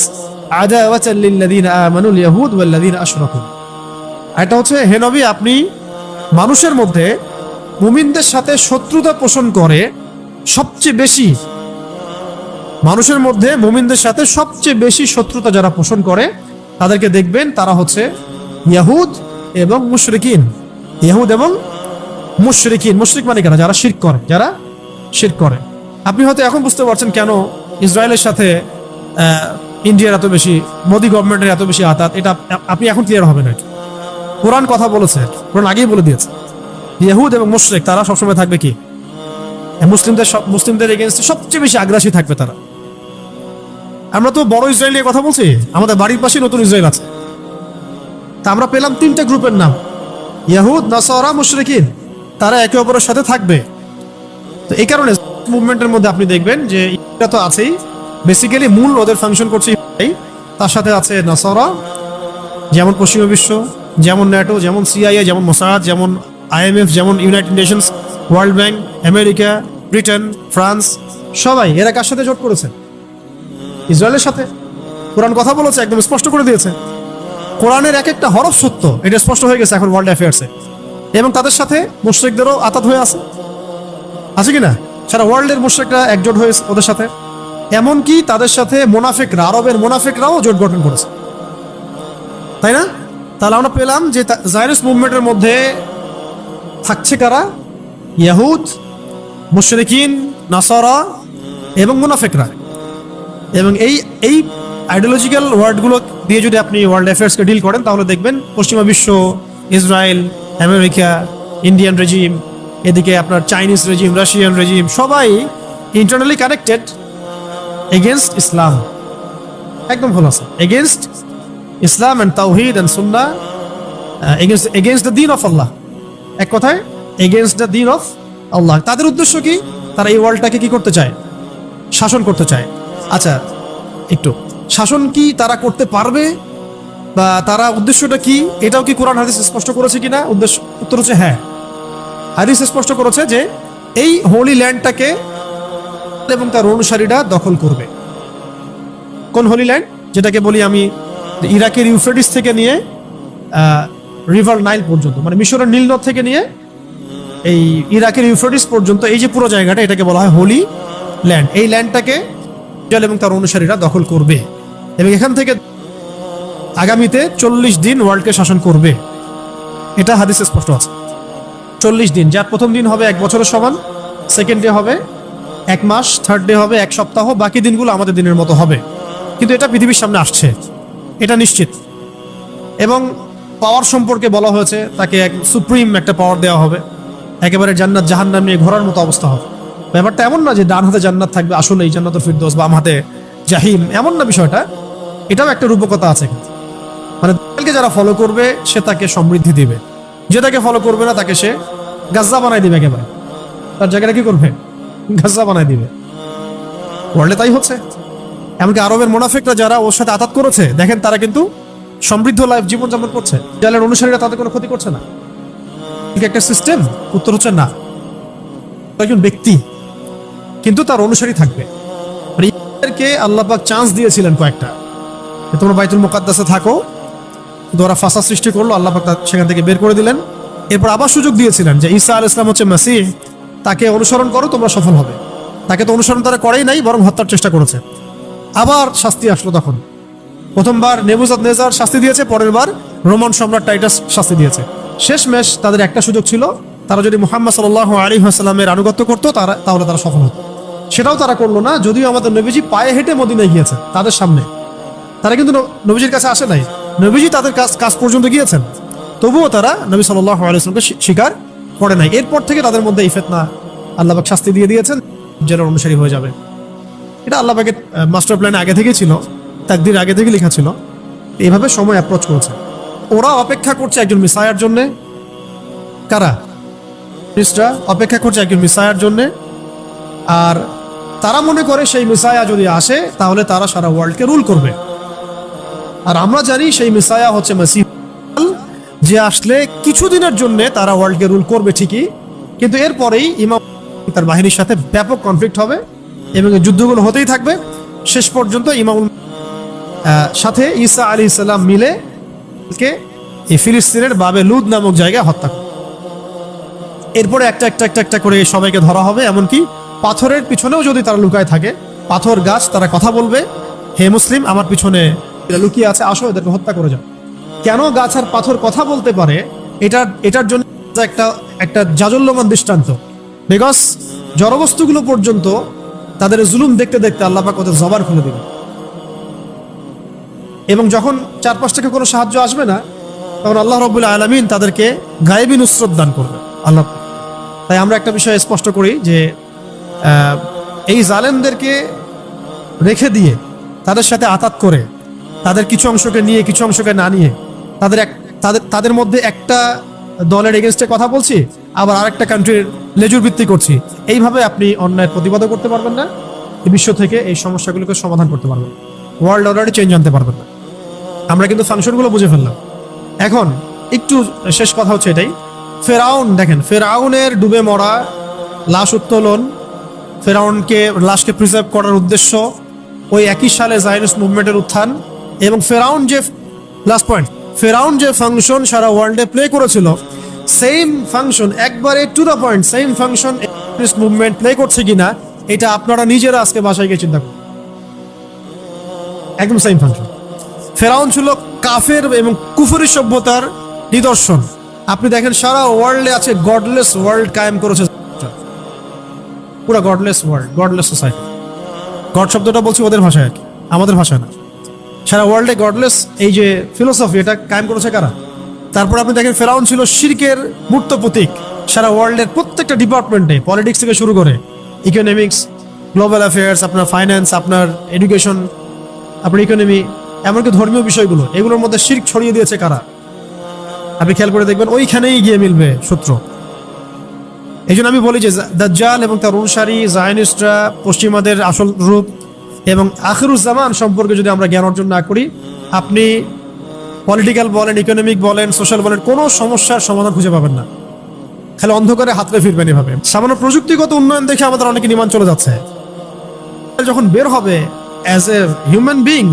আদাওয়াতান লিল্লাযীনা আমানুল ইয়াহুদ ওয়াল্লাযীনা আশরাকু। এটা হচ্ছে, হে নবী, আপনি মানুষের মধ্যে মুমিনদের সাথে শত্রুতা পোষণ করে সবচেয়ে বেশি, মানুষের মধ্যে মুমিনদের সাথে সবচেয়ে বেশি শত্রুতা যারা পোষণ করে তাদেরকে দেখবেন তারা হচ্ছে ইয়াহুদ এবং মুশরিকিন। ইয়াহুদ এবং মুশরিকিন, মুশরিক মানে কেন? যারা শিরক করে। আপনি হয়তো এখন বুঝতে পারছেন কেন ইসরায়েলের সাথে ইন্ডিয়ার এত বেশি, মোদি গভর্নমেন্টের এত বেশি আতাত। এটা আপনি এখন ক্লিয়ার হবে না। কোরআন কথা বলেছে, কোরআন আগেই বলে দিয়েছে, ইহুদ এবং মুশরিক তারা সবসময় থাকবে কি? মুসলিমদের এগেইনস্টে সবচেয়ে বেশি আগ্রাসী থাকবে তারা। আমরা তো বড় ইসরায়েল নিয়ে কথা বলছি, আমাদের বাড়ির পাশে নতুন ইসরায়েল আছে। তা আমরা পেলাম 3টে গ্রুপের নাম, ইহুদ, নাসারা, মুশরিকিন। তারা একে অপরের সাথে থাকবে। তো এই কারণে মুভমেন্টের মধ্যে আপনি দেখবেন যে এটা তো আছেই, বেসিক্যালি মূল ওদের ফাংশন করছে, তার সাথে আছে নাসারা, যেমন পশ্চিমা বিশ্ব, যেমন ন্যাটো, যেমন সিআইএ, যেমন মোসাদ, যেমন আইএমএফ, যেমন United Nations, world bank, America, Britain, France, সবাই এরা কার সাথে জোট করেছে? ইসরায়েলের সাথে। কোরআন কথা বলেছে, একদম স্পষ্ট করে দিয়েছে। কোরআনের এক একটা হরফ সত্য, এটা স্পষ্ট হয়ে গেছে এখন ওয়ার্ল্ড অ্যাফেয়ার্সে। এবং তাদের সাথে মুশরিকদেরও আতাত হয়ে আছে কিনা? সারা ওয়ার্ল্ডের মুশরিকরা একজোট হয়ে ওদের সাথে, এমনকি তাদের সাথে মুনাফিকরা, আরবের মুনাফিকরাও জোট গঠন করেছে, তাই না? তাহলে আমরা পেলাম যে জায়রুস মুভমেন্টের মধ্যে থাকছে কারা? ইয়াহুদ, মুশরিকিন, নাসারা এবং মুনাফিকরা। এবং এই আইডিওলজিক্যাল ওয়ার্ডগুলো দিয়ে যদি আপনি ওয়ার্ল্ড অ্যাফেয়ার্সকে ডিল করেন তাহলে দেখবেন পশ্চিমা বিশ্ব, ইসরায়েল, আমেরিকা, ইন্ডিয়ান রেজিম, এদিকে আপনার চাইনিজ রেজিম, রাশিয়ান রেজিম, সবাই ইন্টারনালি কানেক্টেড এগেনস্ট ইসলাম। একদম ভুল আছে, against Islam and Tawhid and Sunnah, against the দিন অফ আল্লাহ। এক কথায় এগেনস্ট দ্য দিন অফ আল্লাহ। তাদের উদ্দেশ্য কি? তারা এই ওয়ার্ল্ডটাকে কি করতে চায়? শাসন করতে চায়। আচ্ছা, একটু শাসন কি তারা করতে পারবে, বা তারা উদ্দেশ্যটা কি, এটাও কি কোরআন হাদিস স্পষ্ট করেছে কিনা? উত্তর হচ্ছে হ্যাঁ, হাদিস স্পষ্ট করেছে যে এই হোলি ল্যান্ডটাকে এবং তার অনুসারীরা দখল করবে। কোন হোলি ল্যান্ড? যেটাকে বলি আমি ইরাকের ইউফ্রেটিস থেকে নিয়ে রিভার নাইল পর্যন্ত, মানে মিশরের নীল নদ থেকে নিয়ে এই ইরাকের ইউফ্রেটিস পর্যন্ত, এই যে পুরো জায়গাটা, এটাকে বলা হয় হোলি ল্যান্ড। এই ল্যান্ডটাকে ইসরায়েল এবং তার অনুসারীরা দখল করবে এবং এখান থেকে আগামীতে 40 দিন ওয়ার্ল্ডকে শাসন করবে। এটা হাদিসে স্পষ্ট আছে। 40 দিন, যার প্রথম দিন হবে 1 বছরের সমান, সেকেন্ড ডে হবে 1 মাস, থার্ড ডে হবে 1 সপ্তাহ, বাকি দিনগুলো আমাদের দিনের মতো হবে। কিন্তু এটা পৃথিবীর সামনে আসছে, এটা নিশ্চিত। এবং পাওয়ার সম্পর্কে বলা হয়েছে তাকে এক সুপ্রিম একটা পাওয়ার দেওয়া হবে, একেবারে জান্নাত জাহান্নাম নিয়ে ঘোরার মতো অবস্থা হবে। ব্যাপারটা এমন না যে ডান হাতে জান্নাত থাকবে আসলে এই জান্নাতুল ফিরদৌস, বাম হাতে জাহিম, এমন না বিষয়টা। এটাও একটা রূপকতা আছে, মানে দাজ্জালকে যারা ফলো করবে সে তাকে সমৃদ্ধি দিবে, যে তাকে ফলো করবে না তাকে সে গাজ্জা বানাই দিবে, একেবারে তার জায়গাটা কি করবে? গাজ্জা বানাই দিবে। ওয়ার্ল্ডে তাই হচ্ছে। এমনকি আরবের মুনাফিকরা যারা ওর সাথে আতাত করেছে, দেখেন তারা কিন্তু সমৃদ্ধ লাইফ জীবনযাপন করছে, জালের অনুসারীরা তাদের কোনো ক্ষতি করছে না। একটা সিস্টেম? উত্তর হচ্ছে না। একজন ব্যক্তি কিন্তু তার অনুসারী থাকবে। এদেরকে আল্লাহ পাক চান্স দিয়েছিলেন কয়েকটা, তোমরা বাইতুল মুকাদ্দাসে থাকো, কিন্তু ওরা ফাসাদ সৃষ্টি করলো, আল্লাহ পাক সেখান থেকে বের করে দিলেন। এরপর আবার সুযোগ দিয়েছিলেন যে ঈসা আলাইহিস সালাম হচ্ছে মাসিহ, তাকে অনুসরণ করো, তোমরা সফল হবে। তাকে তো অনুসরণ তারা করেই নাই, বরং হত্যার চেষ্টা করেছে। আবার শাস্তি আসলো তখন। প্রথমবার নেবুজাদনেজার শাস্তি দিয়েছে, পরের বার রোমান সম্রাট টাইটাস শাস্তি দিয়েছে। শেষমেশ তাদের একটা সুযোগ ছিল, তারা যদি মুহাম্মদ সাল্লাল্লাহু আলাইহি ওয়াসাল্লামের আনুগত্য করতো তাহলে তারা সফল হতো। সেটাও তারা করলো না, যদিও আমাদের নবীজি পায়ে হেঁটে মদিনায় গিয়েছে তাদের সামনে। তারা কিন্তু নবীজির কাছে আসে নাই, নবীজি তাদের কাছ পর্যন্ত গিয়েছেন, তবুও তারা নবী সাল্লাল্লাহু আলাইহি ওয়াসাল্লামকে স্বীকার করে নাই। এরপর থেকে তাদের মধ্যে এই ফিতনা, আল্লাহ পাক শাস্তি দিয়ে দিয়েছেন, যারা অনুসারী হয়ে যাবে। এটা আল্লাহ পাকের মাস্টার প্ল্যান আগে থেকেই ছিল, তাকদীর আগে থেকে লেখা ছিল। এইভাবে সময় অ্যাপ্রোচ করেছে। ওরা অপেক্ষা করছে একজন মিসায়ার জন্য। কারা? খ্রিস্টরা অপেক্ষা করছে একজন মিসায়ার জন্য, আর তারা মনে করে সেই মিসায়া যদি আসে তাহলে তারা সারা ওয়ার্ল্ডকে রুল করবে। আর আমরা জানি সেই মিসায়া হচ্ছে মাসিহ, যে আসলে কিছুদিনের জন্য তারা ওয়ার্ল্ডকে রুল করবে ঠিকই, কিন্তু এরপরেই ইমাম তার বাহিনীর সাথে ব্যাপক কনফ্লিক্ট হবে এবং যুদ্ধগুলো হতেই থাকবে। শেষ পর্যন্ত ইমামুল সাথে ঈসা আলাইহিস সালাম মিলে এই ফিলিস্তিনের বাবে লুদ নামক জায়গায় হত্যা করে। এরপরে একটা করে সবাইকে ধরা হবে, এমনকি পাথরের পিছনেও যদি তারা লুকায় থাকে, পাথর গাছ, তারা কথা বলবে, হে মুসলিম আমার পিছনে লুকিয়ে আছে, আসো এদেরকে হত্যা করে যাও। কেন গাছ আর পাথর কথা বলতে পারে, এটার জন্য একটা জাজল্যমান দৃষ্টান্ত। বিকজ জড়বস্তুগুলো পর্যন্ত তাদের জুলুম দেখতে দেখতে আল্লাহ পাক ওদের জবান খুলে দিবে, এবং যখন চারপাশ থেকে কোনো সাহায্য আসবে না, তখন আল্লাহ রাব্বুল আলামিন তাদেরকে গায়েবী নুসরত দান করবে আল্লাহ। তাই আমরা একটা বিষয় স্পষ্ট করি যে এই জালেমদেরকে রেখে দিয়ে তাদের সাথে আতাত করে, তাদের কিছু অংশকে নিয়ে কিছু অংশকে না নিয়ে, তাদের মধ্যে একটা দলের এগেনস্টে কথা বলছি, আবার আরেকটা কান্ট্রির লেজুর ভিত্তি করছি, এইভাবে আপনি অন্যায়ের প্রতিবাদও করতে পারবেন না, এই বিশ্ব থেকে এই সমস্যাগুলোকে সমাধান করতে পারবেন, ওয়ার্ল্ড অর্ডারে চেঞ্জ আনতে পারবেন না। আমরা কিন্তু ফাংশনগুলো বুঝে ফেললাম। এখন একটু শেষ কথা হচ্ছে এটাই, ফেরাউন দেখেন, ফেরাউনের ডুবে মরা, লাশ উত্তোলন, ফেরাউনকে লাশকে প্রিজার্ভ করার উদ্দেশ্য, ওই একই সালে জায়নিস্ট মুভমেন্টের উত্থান, এবং ফেরাউন যে লাস্ট পয়েন্ট, ফেরাউন যে ফাংশন সারা ওয়ার্ল্ডে প্লে করেছিল, সেম ফাংশন একবারে to the point, same function Zionist movement play করছে কিনা এটা আপনারা নিজেরা আজকে বাসায় গিয়ে চিন্তা করুন। একদম সেম ফাংশন। ফেরাউন ছিল কাফের এবং কুফরি সভ্যতার নিদর্শন। আপনি দেখেন সারা ওয়ার্ল্ডে আছে গডলেস ওয়ার্ল্ড কায়েম করেছে, পুরো godless world, godless society. God শব্দটা বলছি ওদের ভাষায় আর কি, আমাদের ভাষায় না। সারা ওয়ার্ল্ডে গডলেস এই যে ফিলোসফি, এটা কায়েম করেছে কারা? তারপর আপনি দেখেন ফেরাউন ছিল শিরকের মূর্ত প্রতীক। সারা ওয়ার্ল্ডের প্রত্যেকটা ডিপার্টমেন্টে, পলিটিক্স থেকে শুরু করে ইকোনমিক্স, গ্লোবাল অ্যাফেয়ার্স, আপনার ফাইন্যান্স, আপনার এডুকেশন, আপনার ইকোনমি, এমনকি ধর্মীয় বিষয়গুলো, এগুলোর মধ্যে শিরক ছড়িয়ে দিয়েছে কারা? আপনি খেয়াল করে দেখবেন ওইখানেই গিয়ে মিলবে সূত্র। এই জন্য আমি বলি যে দাজ্জাল এবং তার অনুসারী জায়নিস্টরা পশ্চিমাদের আসল রূপ এবং আখিরুজ্জামান সম্পর্কে যদি আমরা জ্ঞান অর্জন না করি, আপনি পলিটিক্যাল বলেন, ইকোনমিক বলেন, সোশ্যাল বলেন, কোনো সমস্যার সমাধান খুঁজে পাবেন না। খালি অন্ধকারে হাতড়ে ফিরবেন এভাবে। সামান্য প্রযুক্তিগত উন্নয়ন দেখে আমাদের অনেকে ইমান চলে যাচ্ছে। যখন বের হবে অ্যাজ এ হিউম্যান বিং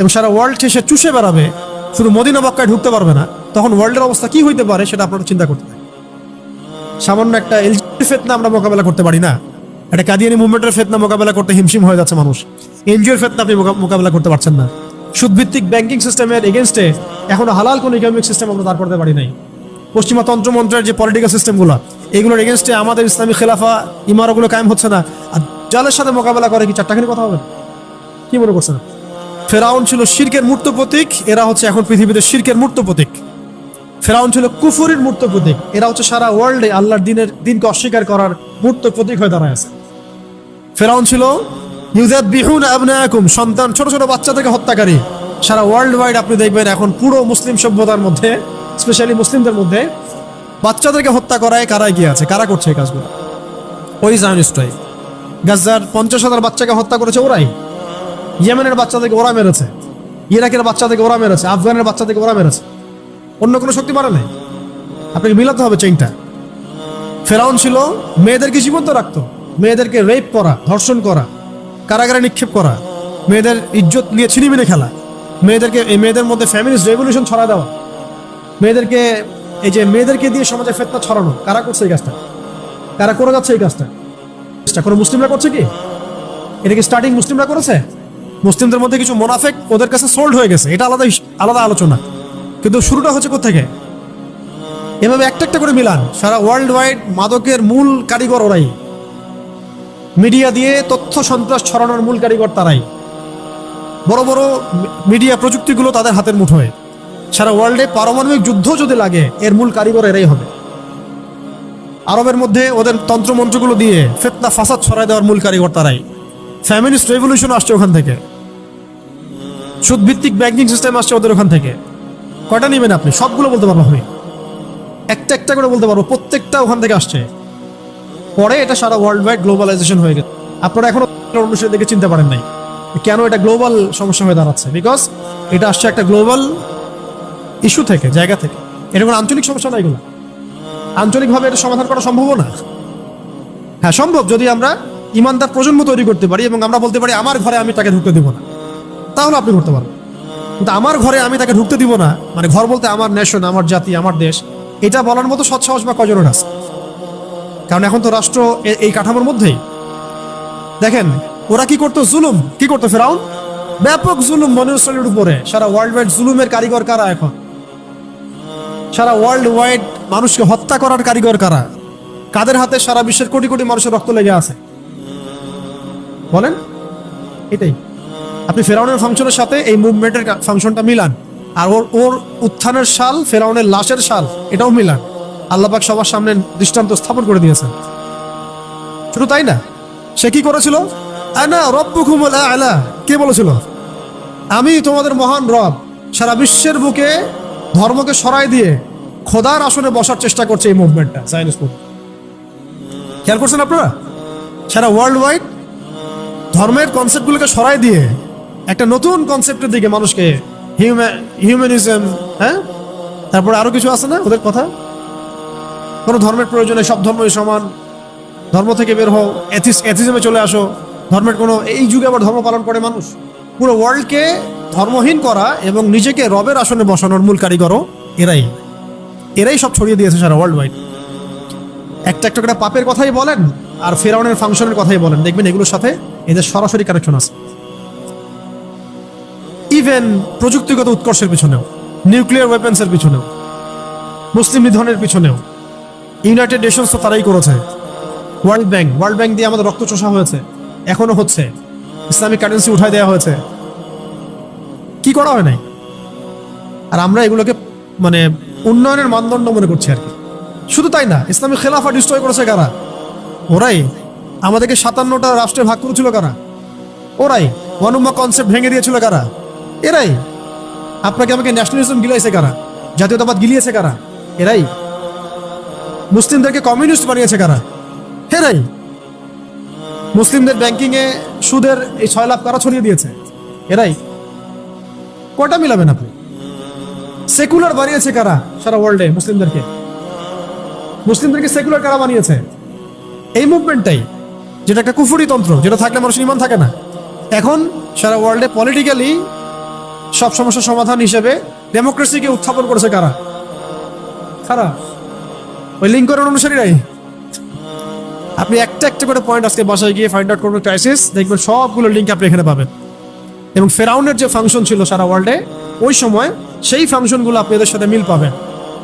এবং সারা ওয়ার্ল্ড সে চুষে বেড়াবে, শুধু মদিনা মক্কায় ঢুকতে পারবে না, তখন ওয়ার্ল্ডের অবস্থা কি হইতে পারে সেটা আপনারা চিন্তা করতে হবে। সামান্য একটা এলজিবিটি ফিতনা আমরা মোকাবেলা করতে পারি না, একটা কাদিয়ানি মুভমেন্টের ফিতনা মোকাবেলা করতে হিমশিম হয়ে যাচ্ছে মানুষ। এনজিওর ফিতনা আপনি মোকাবেলা করতে পারছেন না। সুদভিত্তিক ব্যাংকিং সিস্টেমের এগেনস্টে এখনো হালাল কোনো ইকোনমিক সিস্টেম আমরা দাঁড় করতে পারি নাই। পশ্চিমা তন্ত্রমন্ত্রের যে পলিটিক্যাল সিস্টেমগুলো, এগুলোর এগেনস্টে আমাদের ইসলামী খেলাফা ইমারগুলো কায়েম হচ্ছে না। আর জালের সাথে মোকাবেলা করে কি চারটাখানি কথা হবে? কি মনে করছেন? ফেরাউন ছিল শিরকের মূর্ত প্রতীক, এরা হচ্ছে এখন পৃথিবীতে শিরকের মূর্ত প্রতীক। ফেরাউন ছিল কুফরির মূর্ত প্রতীক, এরা হচ্ছে সারা ওয়ার্ল্ডে আল্লাহর দিনকে অস্বীকার করার মূর্ত প্রতীক হয়ে দাঁড়ায় আছে। ফেরাউন ছিল ইউযাববিহুনা আবনাআকুম, সন্তান ছোট ছোট বাচ্চাদেরকে হত্যাকারী। সারা ওয়ার্ল্ড ওয়াইড আপনি দেখবেন এখন পুরো মুসলিম সভ্যতার মধ্যে, স্পেশালি মুসলিমদের মধ্যে বাচ্চাদেরকে হত্যা করায় কারা এগিয়ে আছে? কারা করছে এই কাজগুলো? ওই জায়নিস্টরাই। গাজার 50,000 বাচ্চাকে হত্যা করেছে ওরাই। ইয়েমেনের বাচ্চাদেরকে ওরা মেরেছে, ইরাকের বাচ্চাদেরকে ওরা মেরেছে, আফগানের বাচ্চাদেরকে ওরা মেরেছে। অন্য কোনো শক্তি পারে নাই। আপনাকে মিলাতে হবে চেইনটা। ফেরাউন ছিল মেয়েদেরকে জীবন্ত রাখতো, মেয়েদেরকে রেপ করা, ধর্ষণ করা, কারাগারে নিক্ষেপ করা, মেয়েদের ইজ্জত নিয়ে ছিনিমিনি খেলা, মেয়েদের মধ্যে ফ্যামিলিস্ট রেভলিউশন ছড়া দেওয়া, মেয়েদেরকে দিয়ে সমাজে ফিতনা ছড়ানো। কারা করছে এই কাজটা? কারা করে যাচ্ছে এই কাজটা? কোনো মুসলিমরা করছে কি? এটা কি স্টার্টিং মুসলিমরা করেছে? মুসলিমদের মধ্যে কিছু মোনাফেক ওদের কাছে সোল্ড হয়ে গেছে, এটা আলাদা আলোচনা। কিন্তু শুরুটা হচ্ছে কোত্থেকে? এভাবে একটা একটা করে মিলান। সারা ওয়ার্ল্ড ওয়াইড মাদকের মূল কারিগর ওরাই, মিডিয়া দিয়ে তথ্য সন্ত্রাস ছড়ানোর মূল কারিগর তারাই। বড় বড় মিডিয়া প্রযুক্তিগুলো তাদের হাতের মুঠোয়। সারা ওয়ার্ল্ডে পারমাণবিক যুদ্ধ যদি লাগে, এর মূল কারিগর এরাই হবে। আরবের মধ্যে ওদের তন্ত্রমন্ত্রগুলো দিয়ে ফিতনা ফাসাদ ছড়ায় দেওয়ার মূল কারিগর তারাই। ফ্যামিলিস্ট রেভলিউশন আসছে ওখান থেকে, সুদভিত্তিক ব্যাংকিং সিস্টেম আসছে ওদের ওখান থেকে। কয়টা নেবেন আপনি? সবগুলো বলতে পারবো আমি, একটা একটা করে বলতে পারবো, প্রত্যেকটা ওখান থেকে আসছে। পরে এটা সারা ওয়ার্ল্ড ওয়াইড গ্লোবালাইজেশন হয়ে গেছে। আপনারা এখনো অনুসারে দেখে চিনতে পারেন নাই কেন এটা গ্লোবাল সমস্যা হয়ে দাঁড়াচ্ছে? বিকজ এটা আসছে একটা গ্লোবাল ইস্যু থেকে, জায়গা থেকে। এটা কোনো আঞ্চলিক সমস্যা না, এগুলো আঞ্চলিকভাবে এটা সমাধান করা সম্ভব না। হ্যাঁ সম্ভব, যদি আমরা ইমানদার প্রজন্ম তৈরি করতে পারি এবং আমরা বলতে পারি আমার ঘরে আমি তাকে ঢুকতে দিব না, তাহলে আপনি করতে পারবেন। কিন্তু আমার ঘরে আমি তাকে ঢুকতে দিব না, মানে ঘর বলতে আমার নেশন, আমার জাতি, আমার দেশ, এটা বলার মতো সৎসাহস বা কজনের আছে? কারণ এখন তো রাষ্ট্র এই কাঠামোর মধ্যেই। দেখেন ওরা কি করতো? জুলুম। কি করতো ফেরাউন? ব্যাপক জুলুম বনী ইসরাইলের উপরে। সারা ওয়ার্ল্ড ওয়াইড জুলুমের কারিগর কারা এখন? সারা ওয়ার্ল্ড ওয়াইড মানুষকে হত্যা করার কারিগর কারা? কাদের হাতে সারা বিশ্বের কোটি কোটি মানুষের রক্ত লেগে আছে? বলেন। এটাই। আপনি ফেরাউনের ফাংশনের সাথে এই মুভমেন্টের ফাংশনটা মিলান, আর ওর উত্থানের সাল, ফেরাউনের লাশের সাল, এটাও মিলান। আল্লাহ পাক সবার সামনে দৃষ্টান্ত স্থাপন করে দিয়েছেন। শুধু তাই না, সে কি করেছিল? আনা রব্বুকুমুল আ'লা। কে বলেছিল? আমি তোমাদের মহান রব। সারা বিশ্বের বুকে ধর্মকে সরাই দিয়ে খোদার আসনে বসার চেষ্টা করছে এই মুভমেন্টটা, জায়নিস্ট মুভমেন্ট। খেয়াল করছেন আপনারা? সারা ওয়ার্ল্ড ওয়াইড ধর্মের কনসেপ্টগুলোকে সরাই দিয়ে একটা নতুন কনসেপ্টের দিকে মানুষকে, হিউম্যানিজম, হ্যাঁ, তারপরে আরো কিছু আছে না ওদের কথা, কোনো ধর্মের প্রয়োজনে সব ধর্মই সমান, ধর্ম থেকে বের হও, এথিজমে চলে আসো, ধর্মের কোনো, এই যুগে আবার ধর্ম পালন করে মানুষ। পুরো ওয়ার্ল্ডকে ধর্মহীন করা এবং নিজেকে রবের আসনে বসানোর মূল কারিগরও এরাই সব ছড়িয়ে দিয়েছে সারা ওয়ার্ল্ড ওয়াইড। একটা একটা করে পাপের কথাই বলেন আর ফেরাউনের ফাংশনের কথাই বলেন, দেখবেন এগুলোর সাথে এদের সরাসরি কানেকশন আছে। ইভেন প্রযুক্তিগত উৎকর্ষের পিছনেও, নিউক্লিয়ার ওয়েপন্সের পিছনেও, মুসলিম নিধনের পিছনেও ইউনাইটেড নেশনস তো তারাই করেছে। ওয়ার্ল্ড ব্যাংক দিয়ে আমাদের রক্ত চোষা হয়েছে, এখনো হচ্ছে। ইসলামিক কারেন্সি উঠাই দেওয়া হয়েছে, কি করা হয় নাই? আর আমরা এগুলোকে মানে উন্নয়নের মানদণ্ড মনে করছি আর কি। শুধু তাই না, ইসলামিক খেলাফা ডিস্ট্রয় করেছে কারা? ওরাই। আমাদেরকে 57টা রাষ্ট্রে ভাগ করেছিল কারা? ওরাই। ওয়ান উম্মাহ কনসেপ্ট ভেঙে দিয়েছিল কারা? এরাই। আপনাকে আমাকে ন্যাশনালিজম গিলাইছে কারা? জাতীয়তাবাদ গিলিয়েছে কারা? এরাই। মুসলিমদেরকে কমিউনিস্ট বানিয়েছে কারা? এরাই। মুসলিমদের ব্যাংকিং এ সুদের এই 6 লাখ কারা ছড়িয়ে দিয়েছে? এরাই। কয়টা মিলাবেন আপনি? সেকুলার বানিয়েছে কারা সারা ওয়ার্ল্ডে? মুসলিমদেরকে সেকুলার কারা বানিয়েছে? এই মুভমেন্টটাই, যেটা একটা কুফরি তন্ত্র, যেটা থাকলে মানুষের ঈমান থাকে না। এখন সারা ওয়ার্ল্ডে পলিটিক্যালি সব সমস্যার সমাধান হিসেবে ডেমোক্রেসিকে উত্থাপন করেছে কারা? কারা? ওই লিঙ্কনের অনুসারীরাই। আপনি একটা একটা করে পয়েন্ট আজকে বাসায় গিয়ে ফাইন্ড আউট করবেন, ক্রাইসিস, দেখবেন সবগুলো লিঙ্ক আপনি এখানে পাবেন। এবং ফেরাউনের যে ফাংশন ছিল সারা ওয়ার্ল্ডে ওই সময়, সেই ফাংশনগুলো আপনি এদের সাথে মিল পাবেন।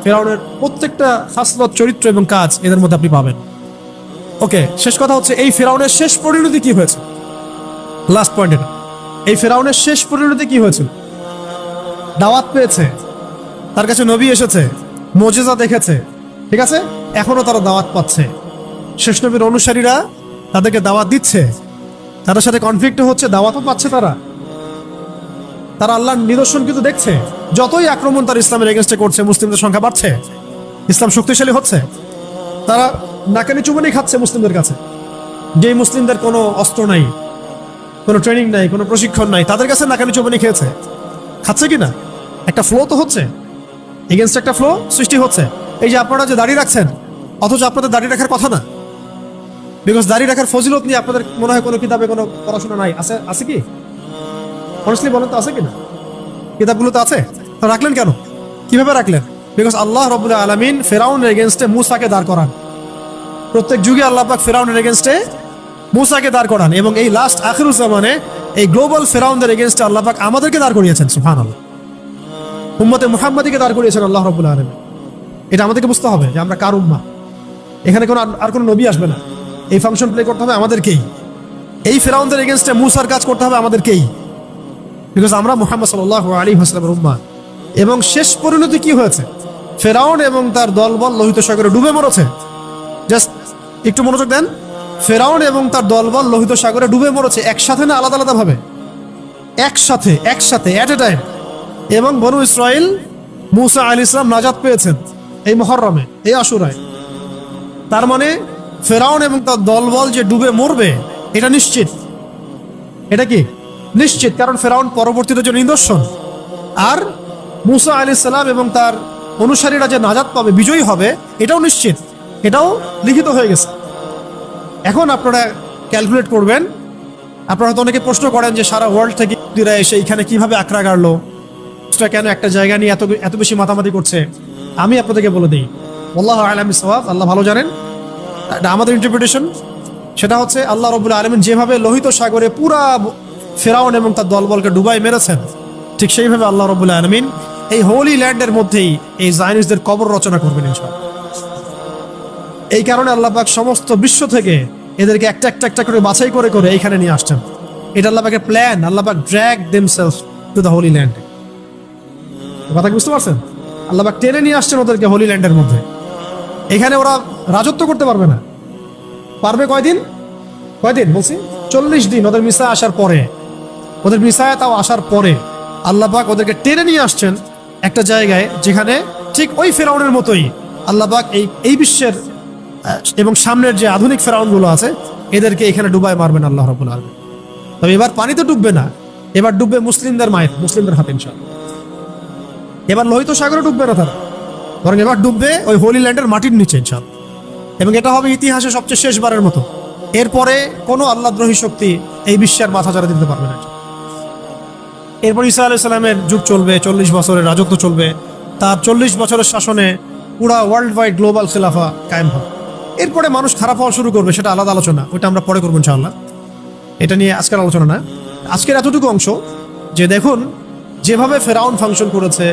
ফেরাউনের প্রত্যেকটা খাসলত, চরিত্র এবং কাজ এদের মধ্যে আপনি পাবেন। ওকে, শেষ কথা হচ্ছে এই ফেরাউনের শেষ পরিণতি কি হয়েছে? লাস্ট পয়েন্ট এটা। এই ফেরাউনের শেষ পরিণতি কি হয়েছিল? দাওয়াত পেয়েছে, তার কাছে নবী এসেছে, মুজিজা দেখেছে, ঠিক আছে, এখনো তারা দাওয়াত পাচ্ছে। শেষ নবীর অনুসারীরা তাদেরকে দাওয়াত দিচ্ছে, তাদের সাথে কনফ্লিক্ট হচ্ছে, দাওয়াতও পাচ্ছে তারা। তারা আল্লাহর নিদর্শন কিন্তু দেখছে। যতই আক্রমণ তার ইসলামের এগেনস্টে করছে, মুসলিমদের সংখ্যা বাড়ছে, ইসলাম শক্তিশালী হচ্ছে। তারা নাকানি চুবানি খাচ্ছে মুসলিমদের কাছে। যেই মুসলিমদের কোনো অস্ত্র নাই, কোনো ট্রেনিং নাই, কোনো প্রশিক্ষণ নাই, তাদের কাছে নাকানি চুবানি খেয়েছে। খাচ্ছে কিনা? একটা ফ্লো তো হচ্ছে, এগেনস্ট একটা ফ্লো সৃষ্টি হচ্ছে। এই যে আপনারা যে দাঁড়িয়ে রাখছেন, অথচ আপনাদের দাঁড়িয়ে রাখার কথা না, বিকজ দাঁড়িয়ে রাখার ফজিলত নিয়ে আপনাদের মনে হয় কোনো কিতাবে কোনো পড়াশোনা নাই। আছে? আছে কি? অনেস্টলি বলেন তো, আছে কিনা? কিতাবগুলো তো আছে, তো রাখলেন কেন? কিভাবে রাখলেন? বিকজ আল্লাহ রাব্বুল আলামিন ফেরাউনের এগেনস্টে মুসাকে দাঁড় করান। প্রত্যেক যুগে আল্লাহ পাক ফেরাউনের এগেনস্টে মুসাকে দাঁড় করান, এবং এই লাস্ট আখিরুজ জামানে এই গ্লোবাল ফেরাউনদের এগেনস্টে আল্লাহ পাক আমাদেরকে দাঁড় করিয়েছেন। সুবহানাল্লাহ। উম্মতে মুহাম্মাদিকে দাঁড় করিয়েছেন আল্লাহ রাব্বুল আলামিন। এটা আমাদেরকে বুঝতে হবে যে আমরা কার উম্মাহ। এখানে কোনো আর কোনো নবী আসবে না। এই ফাংশন প্লে করতে হবে আমাদেরকেই। এই ফেরাউনদের এগেনস্টে মুসার কাজ করতে হবে আমাদেরকেই, বিকজ আমরা মুহাম্মদ সাল্লাল্লাহু আলাইহি ওয়াসাল্লামের উম্মাহ। এবং শেষ পরিণতি কি হয়েছে? ফেরাউন এবং তার দলবল লোহিত সাগরে ডুবে মরেছে। জাস্ট একটু মনোযোগ দেন। ফেরাউন এবং তার দলবল লোহিত সাগরে ডুবে মরেছে, একসাথে না আলাদা আলাদা ভাবে? একসাথে এট এ টাইম। এবং বনু ইসরাইল, মুসা আলাইহিস সালাম নাজাত পেয়েছেন এই মুহররমে, এই আশুরায়। তার মানে ফেরাউন এবং তার দলবল যে ডুবে মরবে, এটা নিশ্চিত। এটা কি নিশ্চিত? কারণ ফেরাউন পরবর্তীতে যে নিদর্শন, আর মুসা আলাইহিস সালাম এবং তার অনুসারীরা যে নাজাত পাবে, বিজয়ী হবে, এটাও নিশ্চিত, এটাও লিখিত হয়ে গেছে। এখন আপনারা ক্যালকুলেট করবেন। আপনারা হয়তো অনেকে প্রশ্ন করেন যে সারা ওয়ার্ল্ড থেকে ইহুদিরা এসে এখানে কিভাবে আক্রা গাড়লো, কেন একটা জায়গা নিয়ে এত বেশি মাতামাতি করছে। আমি আপনাদেরকে বলে দিই, আল্লাহু আ'লাম বিস-সাওয়াব, আল্লাহ ভালো জানেন। এটা আমাদের ইন্টারপ্রিটেশন। সেটা হচ্ছে আল্লাহ রাব্বুল আলামিন যেভাবে লোহিত সাগরে পুরা ফেরাউন এবং তার দলবলকে ডুবাই মেরেছেন, ঠিক সেইভাবে আল্লাহ রাব্বুল আলামিন এই হোলি ল্যান্ডের মধ্যেই এই জায়নিস্টদের কবর রচনা করবেন ইনশাআল্লাহ। এই কারণে আল্লাহ পাক সমস্ত বিশ্ব থেকে এদেরকে একটা করে বাছাই করে করে এইখানে নিয়ে আসছেন। এটা আল্লাহ পাকের প্ল্যান। আল্লাহ পাক drag themselves to the Holi land. কথা বুঝতে পারছেন? আল্লাহ পাক টেনে নিয়ে আসছেন ওদেরকে হোলি ল্যান্ডের মধ্যে। এখানে ওরা রাজত্ব করতে পারবে না। পারবে কয়দিন বলছি? 40 দিন। ওদের মিসায়া আসার পরে, ওদের মিসায়া তাও আসার পরে আল্লাহ পাক ওদেরকে টেনে নিয়ে আসছেন একটা জায়গায়, যেখানে ঠিক ওই ফেরাউনের মতোই আল্লাহ পাক এই বিশ্বের এবং সামনের যে আধুনিক ফেরাউনগুলো আছে, এদেরকে এখানে ডুবায় মারবেন আল্লাহ রাব্বুল আলামিন। তবে এবার পানিতে ডুববে না, এবার ডুববে মুসলিমদের হাতে ইনশাআল্লাহ। এবার লোহিত সাগরে ডুববে না তারা, বরং এবার ডুববে ওই হোলি ল্যান্ডের মাটির নিচে ইনশাআল্লাহ। এবং এটা হবে ইতিহাসে সবচেয়ে শেষবারের মতো। এরপরে কোনো আল্লাহদ্রোহী শক্তি এই বিশ্বের মাথা চাড়া দিতে পারবে না। এরপর ঈসা আলাইহিস সালামের যুগ চলবে, 40 বছরের রাজত্ব চলবে। তার 40 বছরের শাসনে পুরা ওয়ার্ল্ড ওয়াইড গ্লোবাল খিলাফা কায়েম হবে। এরপরে মানুষ খারাপ হওয়া শুরু করবে, সেটা আলাদা আলোচনা, ওইটা আমরা পরে করবো ইনশাআল্লাহ। এটা নিয়ে আজকের আলোচনা না। আজকের এতটুকু অংশ যে দেখুন, যেভাবে ফেরাউন ফাংশন করেছে,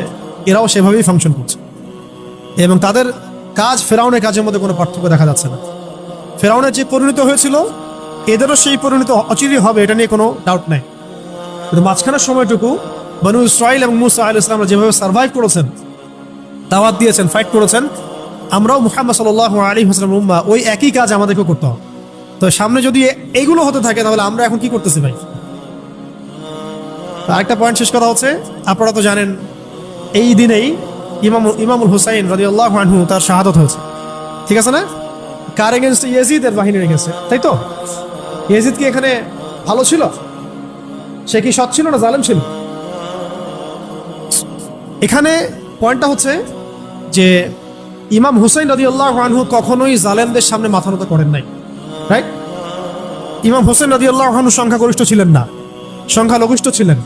এরাও সেভাবেই ফাংশন করছে, এবং তাদের কাজ ফেরাউনের কাজের মধ্যে কোনো পার্থক্য দেখা যাচ্ছে না। ফেরাউনের যে পরিণত হয়েছিল, এদেরও সেই পরিণত অচিরেই হবে, এটা নিয়ে কোনো ডাউট নাই। কিন্তু মাঝখানের সময়টুকু বনু ইসরাইল এবং মুসা আলাইহিস সালাম যেভাবে সার্ভাইভ করেছেন, দাওয়াত দিয়েছেন, ফাইট করেছেন, আমরাও মুহাম্মদ সাল্লাল্লাহু আলাইহি ওয়াসাল্লাম উম্মাহ, ওই একই কাজ আমাদেরকে করতে হবে। তো সামনে যদি এইগুলো হতে থাকে, তাহলে আমরা এখন কি করতেছি ভাই? আরেকটা পয়েন্ট শেষ কথা হচ্ছে, আপনারা তো জানেন এই দিনেই ইমামুল হুসাইন রাদিয়াল্লাহু আনহু তার শাহাদত হয়েছে, ঠিক আছে না? কার এগেনস্টে? ইয়াজিদের বাহিনীর এগেনস্টে, তাই তো? ইয়াজিদ কি এখানে ভালো ছিল? সে কি সৎ ছিল না জালেম ছিল? এখানে পয়েন্টটা হচ্ছে যে ইমাম হুসাইন রাদিয়াল্লাহু আনহু কখনোই জালেমদের সামনে মাথা নত করেন নাই, রাইট? ইমাম হুসাইন রাদিয়াল্লাহু আনহু সংখ্যাগরিষ্ঠ ছিলেন না, সংখ্যালঘিষ্ঠ ছিলেন।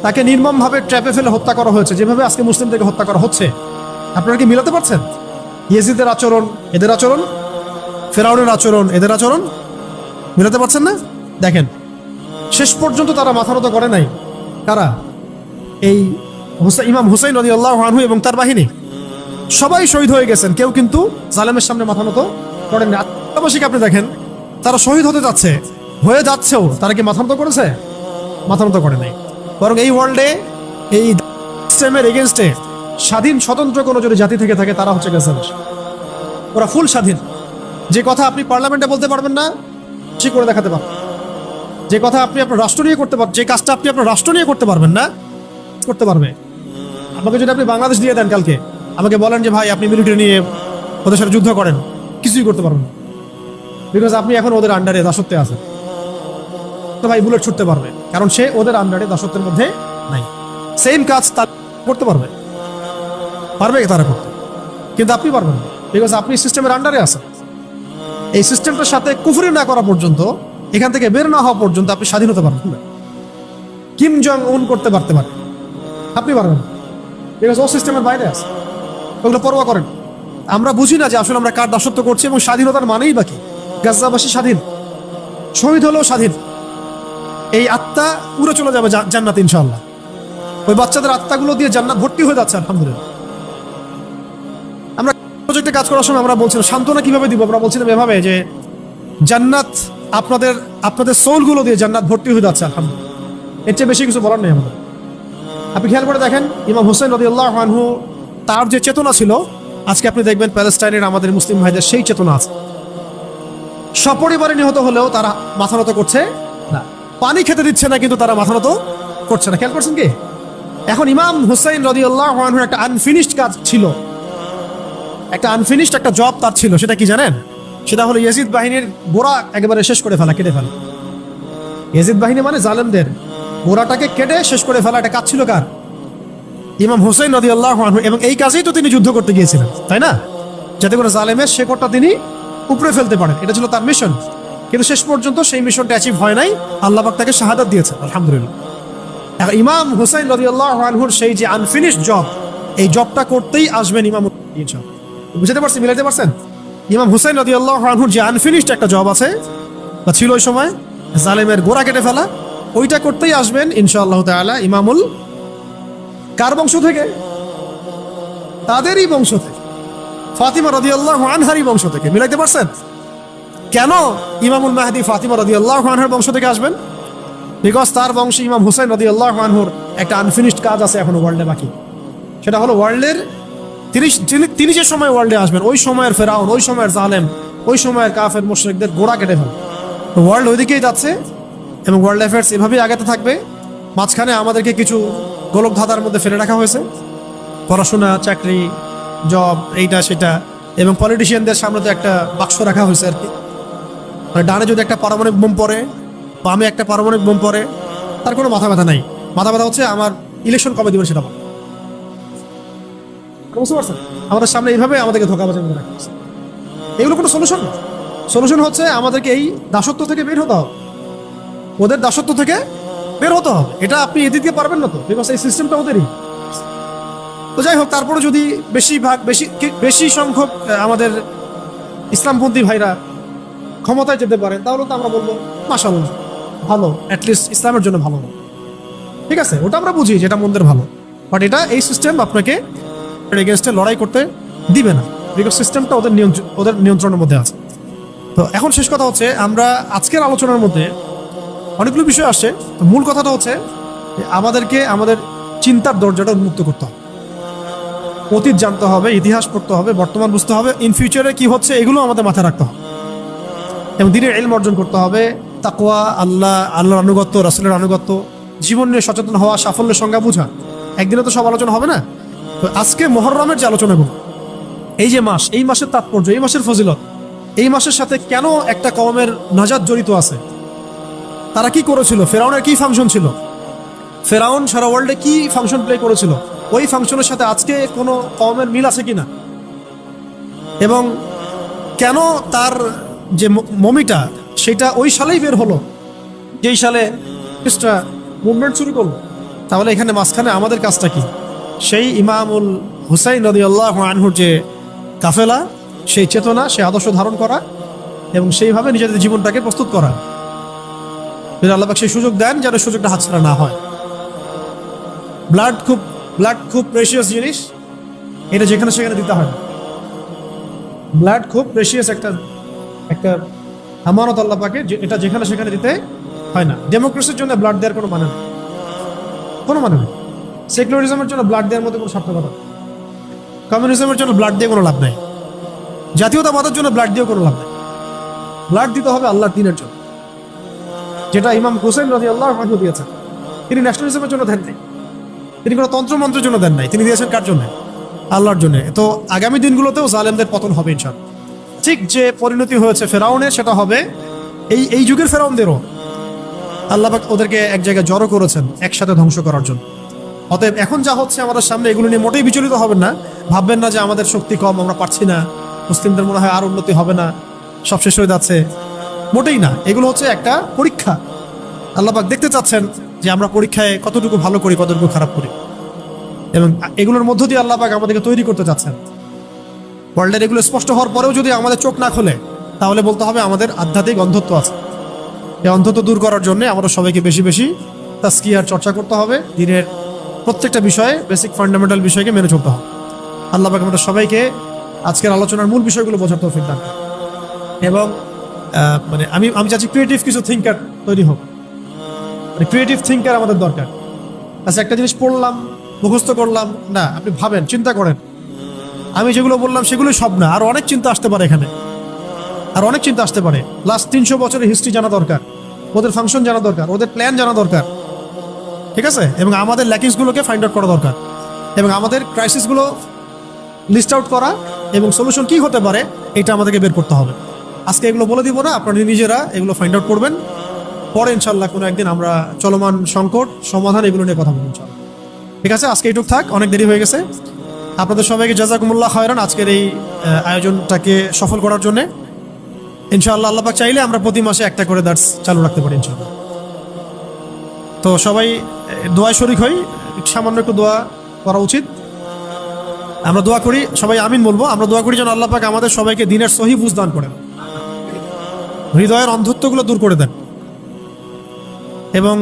তাকে নির্মমভাবে ট্র্যাপে ফেলে হত্যা করা হয়েছে, যেভাবে আজকে মুসলিমদেরকে হত্যা করা হচ্ছে। আপনারা কি মিলাতে পারছেন? ইয়েজিদের আচরণ এদের আচরণ, ফেরাউনের আচরণ এদের আচরণ, মিলাতে পারছেন না? দেখেন, শেষ পর্যন্ত তারা মাথা নত করে নাই। কারা? এই ইমাম হুসাইন রাদিয়াল্লাহু আনহু এবং তার বাহিনী সবাই শহীদ হয়ে গেছেন, কেউ কিন্তু জালেমের সামনে মাথা নত করেন না। আত্মবাসীকে আপনি দেখেন, তারা শহীদ হতে যাচ্ছে, হয়ে যাচ্ছেও, তারা কি মাথা নত করেছে? মাথা নত করে নাই। বরং এই ওয়ার্ল্ডে এই সিস্টেমের এগেনস্টে স্বাধীন স্বতন্ত্র কোনো যদি জাতি থেকে থাকে তারা হচ্ছে গাজাবাসী। ওরা ফুল স্বাধীন। যে কথা আপনি পার্লামেন্টে বলতে পারবেন না, সে করে দেখাতে পারবেন। যে কথা আপনি আপনার রাষ্ট্র নিয়ে করতে পারবেন, যে কাজটা আপনি আপনার রাষ্ট্র নিয়ে করতে পারবেন না, করতে পারবে। আমাকে যদি আপনি বাংলাদেশ দিয়ে দেন কালকে, আমাকে বলেন যে ভাই আপনি মিলিটারি নিয়ে ওদের সাথে যুদ্ধ করেন, কিছুই করতে পারবেন না, বিকজ আপনি এখন ওদের আন্ডারে দাসত্বে আছেন। তো ভাই বুলেট ছুটতে পারবে, কারণ সে ওদের আন্ডারে দাসত্বের মধ্যে নাই। সেম কাজ তার করতে পারবে, পারবে তারা করতে, কিন্তু আপনি পারবেন না, বিকজ আপনি সিস্টেমের আন্ডারে আছেন। এই সিস্টেমটার সাথে কুফরি না করা পর্যন্ত, এখান থেকে বের না হওয়া পর্যন্ত আপনি স্বাধীন হতে পারবেন না। কিম জং উন করতে পারতে পারে, আপনি পারবেন না, বিকজ ও সিস্টেমের বাইরে আছে। ওগুলো পরোয়া করেন। আমরা বুঝি না যে আসলে আমরা কার দাসত্ব করছি, এবং স্বাধীনতার মানেই বাকি। গাজাবাসী স্বাধীন, শহীদ হলেও স্বাধীন। এই আত্মা উড়ে চলে যাবে জান্নাত ইনশাআল্লাহ। ওই বাচ্চাদের আত্মাগুলো দিয়ে জান্নাত ভর্তি হয়ে যাচ্ছে আলহামদুলিল্লাহ। আমরা প্রজেক্টে কাজ করার সময় আমরা বলছিলাম সান্ত্বনা কিভাবে দিব, আমরা বলছিলাম এভাবে যে জান্নাত আপনাদের সোলগুলো দিয়ে জান্নাত ভর্তি হয়ে যাচ্ছে আলহামদুলিল্লাহ। এর চেয়ে বেশি কিছু বলার নেই আমাদের। আপনি খেয়াল করে দেখেন, ইমাম হুসাইন রাদিয়াল্লাহু আনহু তার যে চেতনা ছিল, আজকে আপনি দেখবেন প্যালেস্টাইনের আমাদের মুসলিম ভাইদের সেই চেতনা আছে। সপরিবারে নিহত হলেও তারা মাথা নত করছে না, পানি খেতে দিচ্ছে না কিন্তু তারা মাথা নত করছে না। খেয়াল করছেন কি? এখন ইমাম হুসাইন রাদিয়াল্লাহু আনহুর একটা আনফিনিশড কাজ ছিল, একটা আনফিনিশড একটা জব তার ছিল। সেটা কি জানেন? সেটা হলো ইয়াজিদ বাহিনীর গোড়া একেবারে শেষ করে ফেলা, কেটে ফেলা। ইয়াজিদ বাহিনী মানে জালেমদের গোড়াটাকে কেটে শেষ করে ফেলা, একটা কাজ ছিল কার? ইমাম হুসাইন রাদিয়াল্লাহু আনহু। এবং এই কাজেই তো তিনি যুদ্ধ করতে গিয়েছিলেন, তাই না? যাতে করে জালেমের শেকড়টা তিনি উপড়ে ফেলতে পারেন, এটা ছিল তার মিশন। কিন্তু শেষ পর্যন্ত সেই মিশনটা অ্যাচিভ হয় নাই, আল্লাহ পাক তাকে শাহাদাত দিয়েছেন আলহামদুলিল্লাহ। এখন ইমাম হুসাইন রাদিয়াল্লাহু আনহুর সেই যে আনফিনিশড জব, এই জবটা করতেই আসবেন ইমাম। বুঝতে পারছেন, মিলাইতে পারছেন? ইমাম হুসাইন রাদিয়াল্লাহু আনহুর যে আনফিনিশড একটা জব আছে বা ছিল ওই সময়, জালেমের গোড়া কেটে ফেলা, ওইটা করতেই আসবেন ইনশাআল্লাহ তাআলা ইমামুল। কার বংশ থেকে? তাদেরই বংশ থেকে, ফাতিমা রাদিয়াল্লাহু আনহারই বংশ থেকে। মিলাইতে পারছেন? কেন ইমামুল মাহদি ফাতিমা রাদিয়াল্লাহু আনহার বংশ থেকে আসবেন? বিকজ তার বংশে ইমাম হুসাইন রাদিয়াল্লাহু আনহুর একটা আনফিনিশড কাজ আছে এখনো ওয়ার্ল্ডে বাকি। সেটা হলো ওয়ার্ল্ডের তিনি যে সময় ওয়ার্ল্ডে আসবেন, ওই সময়ের ফেরাউন, ওই সময়ের জালেম, ওই সময়ের কাফের মুশরিকদের গোড়া কেটে ফেল। ওয়ার্ল্ড ওইদিকেই যাচ্ছে এবং ওয়ার্ল্ড অ্যাফেয়ার্স এভাবেই আগাতে থাকবে। মাঝখানে আমাদেরকে কিছু গোলক ধাঁধার মধ্যে ফেলে রাখা হয়েছে, পড়াশোনা, চাকরি, জব, এইটা সেটা, এবং পলিটিশিয়ানদের সামনে তো একটা বাক্স রাখা হয়েছে আর কি। ডানে যদি একটা পারমাণবিক বোম পড়ে, বামে একটা পারমাণবিক বোম পড়ে, তার কোনো মাথা ব্যথা নাই। মাথা ব্যথা হচ্ছে আমার ইলেকশন কবে দিবেন সেটা বল। বুঝতে পারছেন? আমাদের সামনে এইভাবে আমাদেরকে ধোঁকাবাজি মধ্যে রাখা হয়েছে। এগুলো কোনো সলিউশন না। সলিউশন হচ্ছে আমাদেরকে এই দাসত্ব থেকে বের হতে হবে, ওদের দাসত্ব থেকে বের হতে হবে। এটা আপনি এদিকে পারবেন না তো, বিকজ এই সিস্টেমটা ওদেরই। তো যাই হোক, তারপরে যদি বেশি সংখ্যক আমাদের ইসলামপন্থী ভাইরা ক্ষমতায় যেতে পারেন, তাহলে তো আমরা বলবো মাশাআল্লাহ, ভালো, অ্যাটলিস্ট ইসলামের জন্য ভালো। ঠিক আছে, ওটা আমরা বুঝি যেটা মন্দের ভালো, বাট এটা এই সিস্টেম আপনাকে এগেনস্টে লড়াই করতে দিবে না, বিকজ সিস্টেমটা ওদের নিয়ন্ত্রণের মধ্যে আছে। তো এখন শেষ কথা হচ্ছে, আমরা আজকের আলোচনার মধ্যে অনেকগুলো বিষয় আসছে। তো মূল কথাটা হচ্ছে আমাদেরকে আমাদের চিন্তার দরজাটা উন্মুক্ত করতে হবে, অতীত জানতে হবে, ইতিহাস পড়তে হবে, বর্তমান বুঝতে হবে, ইন ফিউচারে কি হচ্ছে এগুলো আমাদের মাথায় রাখতে হবে, এবং দিনের ইলম অর্জন করতে হবে, তাকওয়া, আল্লাহর আনুগত্য, রাসূলের আনুগত্য, জীবন নিয়ে সচেতন হওয়া, সাফল্যের সংজ্ঞা বোঝা। একদিনে তো সব আলোচনা হবে না। তো আজকে মুহররমের যে আলোচনাগুলো, এই যে মাস, এই মাসের তাৎপর্য, এই মাসের ফজিলত, এই মাসের সাথে কেন একটা কওমের নাজাত জড়িত আছে, তারা কি করেছিল, ফেরাউনের কি ফাংশন ছিল, ফেরাউন সারা ওয়ার্ল্ডে কি ফাংশন প্লে করেছিল, ওই ফাংশনের সাথে আজকে কোনো কওমের মিল আছে কিনা, এবং কেন তার যে মমিটা সেটা ওই সালেই বের হলো যেই সালে খ্রিস্টরা মুভমেন্ট শুরু করলো। তাহলে এখানে মাঝখানে আমাদের কাজটা কি? সেই ইমামুল হুসাইন রাদিয়াল্লাহু আনহুর যে কাফেলা, সেই চেতনা, সেই আদর্শ ধারণ করা এবং সেইভাবে নিজেদের জীবনটাকে প্রস্তুত করা। আল্লাহ পাক সেই সুযোগ দেন যেন সুযোগটা হাতছাড়া না হয়। ব্লাড খুব প্রেশিয়াস জিনিস, এটা যেখানে সেখানে দিতে হয় না। ব্লাড খুব প্রেশিয়াস একটা আমানত আল্লাহ পাকে, এটা যেখানে সেখানে দিতে হয় না। ডেমোক্রেসির জন্য ব্লাড দেওয়ার কোনো মানে নেই, কোনো মানে নেই। সেকুলারিজমের জন্য ব্লাড দেওয়ার মধ্যে কোনো সার্থকতা, কমিউনিজমের জন্য ব্লাড দিয়ে কোনো লাভ নাই, জাতীয়তাবাদের জন্য ব্লাড দিয়েও কোনো লাভ নেই। ব্লাড দিতে হবে আল্লাহর দ্বীনের জন্য, যেটা ইমাম হুসাইন রাদিয়াল্লাহু আনহু দিয়েছেন। তিনি ন্যাশনালিজমের জন্য দেন নাই, তিনি কোনো তন্ত্রমন্ত্রের জন্য দেন নাই, তিনি দিয়েছেন কার জন্য? আল্লাহর জন্য। তো আগামী দিনগুলোতেও জালেমদের পতন হবে ইনশাআল্লাহ। ঠিক যে পরিণতি হয়েছে ফেরাউনের, সেটা হবে এই যুগের ফেরাউনদেরও। আল্লাহ পাক ওদেরকে এক জায়গায় জড়ো করেছেন একসাথে ধ্বংস করার জন্য। অতএব এখন যা হচ্ছে আমাদের সামনে, এগুলো নিয়ে মোটেই বিচলিত হবেন না। ভাববেন না যে আমাদের শক্তি কম, আমরা পারছি না, মুসলিমদের মনে হয় আর উন্নতি হবে না, সব শেষ হয়ে যাচ্ছে। মোটেই না, এগুলো হচ্ছে একটা পরীক্ষা। আল্লাহ পাক দেখতে চাচ্ছেন যে আমরা পরীক্ষায় কতটুকু ভালো করি, কতটুকু খারাপ করি, এবং এগুলোর মধ্য দিয়ে আল্লাহ পাক আমাদেরকে তৈরি করতে চাচ্ছেন। ওয়ার্ল্ডের এগুলো স্পষ্ট হওয়ার পরেও যদি আমাদের চোখ না খোলে, তাহলে বলতে হবে আমাদের আধ্যাত্মিক অন্ধত্ব আছে। এই অন্ধত্ব দূর করার জন্য আমরা সবাইকে বেশি বেশি তাজকিয়ার চর্চা করতে হবে, দিনের প্রত্যেকটা বিষয়ে, বেসিক ফান্ডামেন্টাল বিষয়কে মেনে চলতে হবে। আল্লাহ পাক আমাদের সবাইকে আজকের আলোচনার মূল বিষয়গুলো বোঝার তৌফিক দান করেন। এবং মানে আমি চাচ্ছি ক্রিয়েটিভ কিছু থিঙ্কার তৈরি হোক, মানে ক্রিয়েটিভ থিঙ্কার আমাদের দরকার। আচ্ছা, একটা জিনিস পড়লাম, মুখস্থ করলাম না, আপনি ভাবেন, চিন্তা করেন। আমি যেগুলো বললাম সেগুলো সব না, আর অনেক চিন্তা আসতে পারে এখানে, আর অনেক চিন্তা আসতে পারে। লাস্ট 300 বছরের হিস্ট্রি জানা দরকার, ওদের ফাংশন জানা দরকার, ওদের প্ল্যান জানা দরকার, ঠিক আছে? এবং আমাদের ল্যাকিংসগুলোকে ফাইন্ড আউট করা দরকার, এবং আমাদের ক্রাইসিসগুলো লিস্ট আউট করা এবং সলিউশন কি হতে পারে এটা আমাদেরকে বের করতে হবে। আজকে এগুলো বলে দিব না, আপনারা নিজেরা এগুলো ফাইন্ড আউট করবেন। পরে ইনশাল্লাহ কোনো একদিন আমরা চলমান সংকট সমাধান এগুলো নিয়ে কথা বলবো ইনশাল্লাহ। ঠিক আছে, আজকে এইটুক থাক, অনেক দেরি হয়ে গেছে। আপনাদের সবাইকে জাযাকুমুল্লাহ খায়রান আজকের এই আয়োজনটাকে সফল করার জন্য। ইনশাআল্লাহ আল্লাহ পাক চাইলে আমরা প্রতি মাসে একটা করে দার্স চালু রাখতে পারি ইনশাআল্লাহ। তো সবাই দোয়ায় শরীক হই, সামান্য একটু দোয়া করা উচিত। আমরা দোয়া করি, সবাই আমিন বলবো। আমরা দোয়া করি যেন আল্লাহ পাক আমাদের সবাইকে দ্বীনের সহি বুঝ দান করেন, হৃদয়ের অন্ধত্বগুলো দূর করে দেন, এবং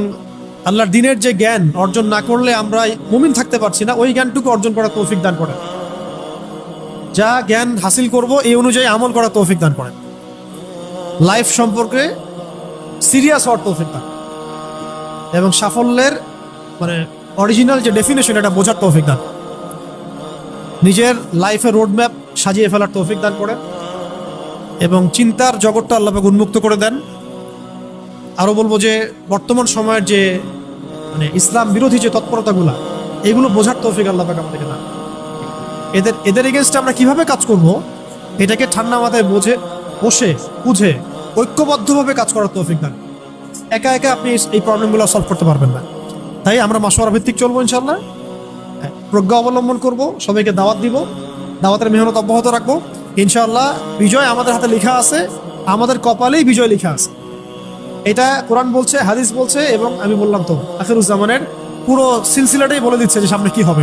আল্লাহর দ্বীনের যে জ্ঞান অর্জন না করলে আমরা মুমিন থাকতে পারছি না, ওই জ্ঞানটুকু অর্জন করার তৌফিক দান করেন। যা জ্ঞান হাসিল করব এই অনুযায়ী আমল করার তৌফিক দান করেন। লাইফ সম্পর্কে সিরিয়াস হওয়ার তৌফিক দান, এবং সাফল্যের মানে অরিজিনাল যে ডেফিনেশন এটা বোঝার তৌফিক দান। নিজের লাইফের রোডম্যাপ সাজিয়ে ফেলার তৌফিক দান করেন, এবং চিন্তার জগৎটা আল্লাহ পাক উন্মুক্ত করে দেন। আরও বলবো যে বর্তমান সময়ের যে মানে ইসলাম বিরোধী যে তৎপরতাগুলা, এগুলো বোঝার তৌফিক আল্লাহ পাক আমাদেরকে দান। এদের এগেনস্টে আমরা কিভাবে কাজ করব, এটাকে ঠান্ডা মাথায় বসে বুঝে ঐক্যবদ্ধভাবে কাজ করার তৌফিক দান। একা একা আপনি এই প্রবলেমগুলো সলভ করতে পারবেন না। তাই আমরা মাশওয়ারা ভিত্তিক চলবো ইনশাআল্লাহ, প্রজ্ঞা অবলম্বন করব, সবাইকে দাওয়াত দিব, দাওয়াতের মেহনত অব্যাহত রাখবো। ইনশাআল্লাহ বিজয় আমাদের হাতে লেখা আছে, আমাদের কপালেই বিজয় লেখা আছে। এটা কোরআন বলছে, হাদিস বলছে, এবং আমি বললাম তো আখিরুজ্জামানের পুরো সিলসিলাটাই বলে দিচ্ছে যে সামনে কি হবে।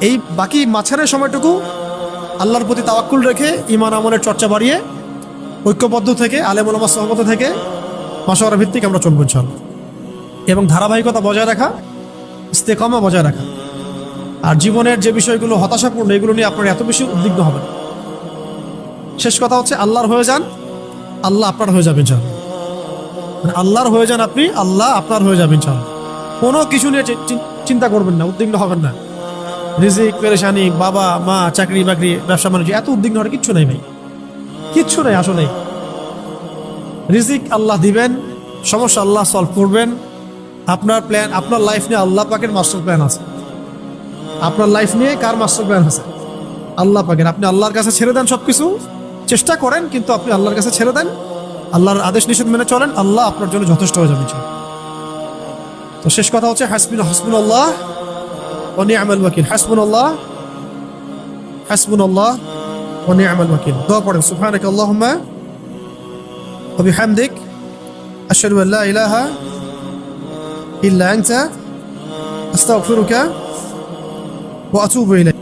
এই বাকি মাঝখানের সময়টুকু আল্লাহর প্রতি তাওয়াক্কুল রেখে ঈমান আমলের চর্চা বাড়িয়ে ঐক্যবদ্ধ থেকে আলেম ওলামার সহবত থেকে মাশওয়ারা ভিত্তিক আমরা চলবো ইনশাআল্লাহ, এবং ধারাবাহিকতা বজায় রাখা, ইস্তেকামা বজায় রাখা। আর জীবনের যে বিষয়গুলো হতাশাপূর্ণ, এগুলো নিয়ে আপনারা এত বেশি উদ্বিগ্ন হবেন। শেষ কথা হচ্ছে আল্লাহর হয়ে যান, আল্লাহ আপনার হয়ে যাবেন ইনশাআল্লাহ। মানে আল্লাহর হয়ে যান আপনি, আল্লাহ আপনার হয়ে যাবেন ইনশাআল্লাহ। কোনো কিছু নিয়ে চিন্তা করবেন না, উদ্বিগ্ন হবেন না। রিজিক, পেরেশানি, বাবা মা, চাকরি বাকরি, ব্যবসা বাণিজ্য, এত উদ্বিগ্ন হওয়ার কিচ্ছু নেই ভাই, কিচ্ছু নেই আসলে। রিজিক আল্লাহ দিবেন, সমস্যা আল্লাহ সলভ করবেন, আপনার প্ল্যান, আপনার লাইফ নিয়ে আল্লাহ পাকের মাস্টার প্ল্যান আছে। আপনার লাইফ নিয়ে কার মাস্টার প্ল্যান আছে? আল্লাহ পাকের। আপনি আল্লাহর কাছে ছেড়ে দেন সবকিছু, চেষ্টা করেন কিন্তু আপনি আল্লাহর কাছে ছেড়ে দেন, আল্লাহর আদেশ নিষেধ মেনে চলেন, আল্লাহ আপনার জন্য যথেষ্ট হয়ে যাবে। তো শেষ কথা হচ্ছে হাসবুনাল্লাহ ওয়া নি'মাল ওয়াকিল। হাসবুনাল্লাহ ওয়া নি'মাল ওয়াকিল। দোয়া পড়েন সুবহানাকা আল্লাহুম্মা ওয়া বিহামদিক আশহাদু আল লা ইলাহা ইল্লা আনতা আস্তাগফিরুকা ওয়া আতুবু ইলাইক।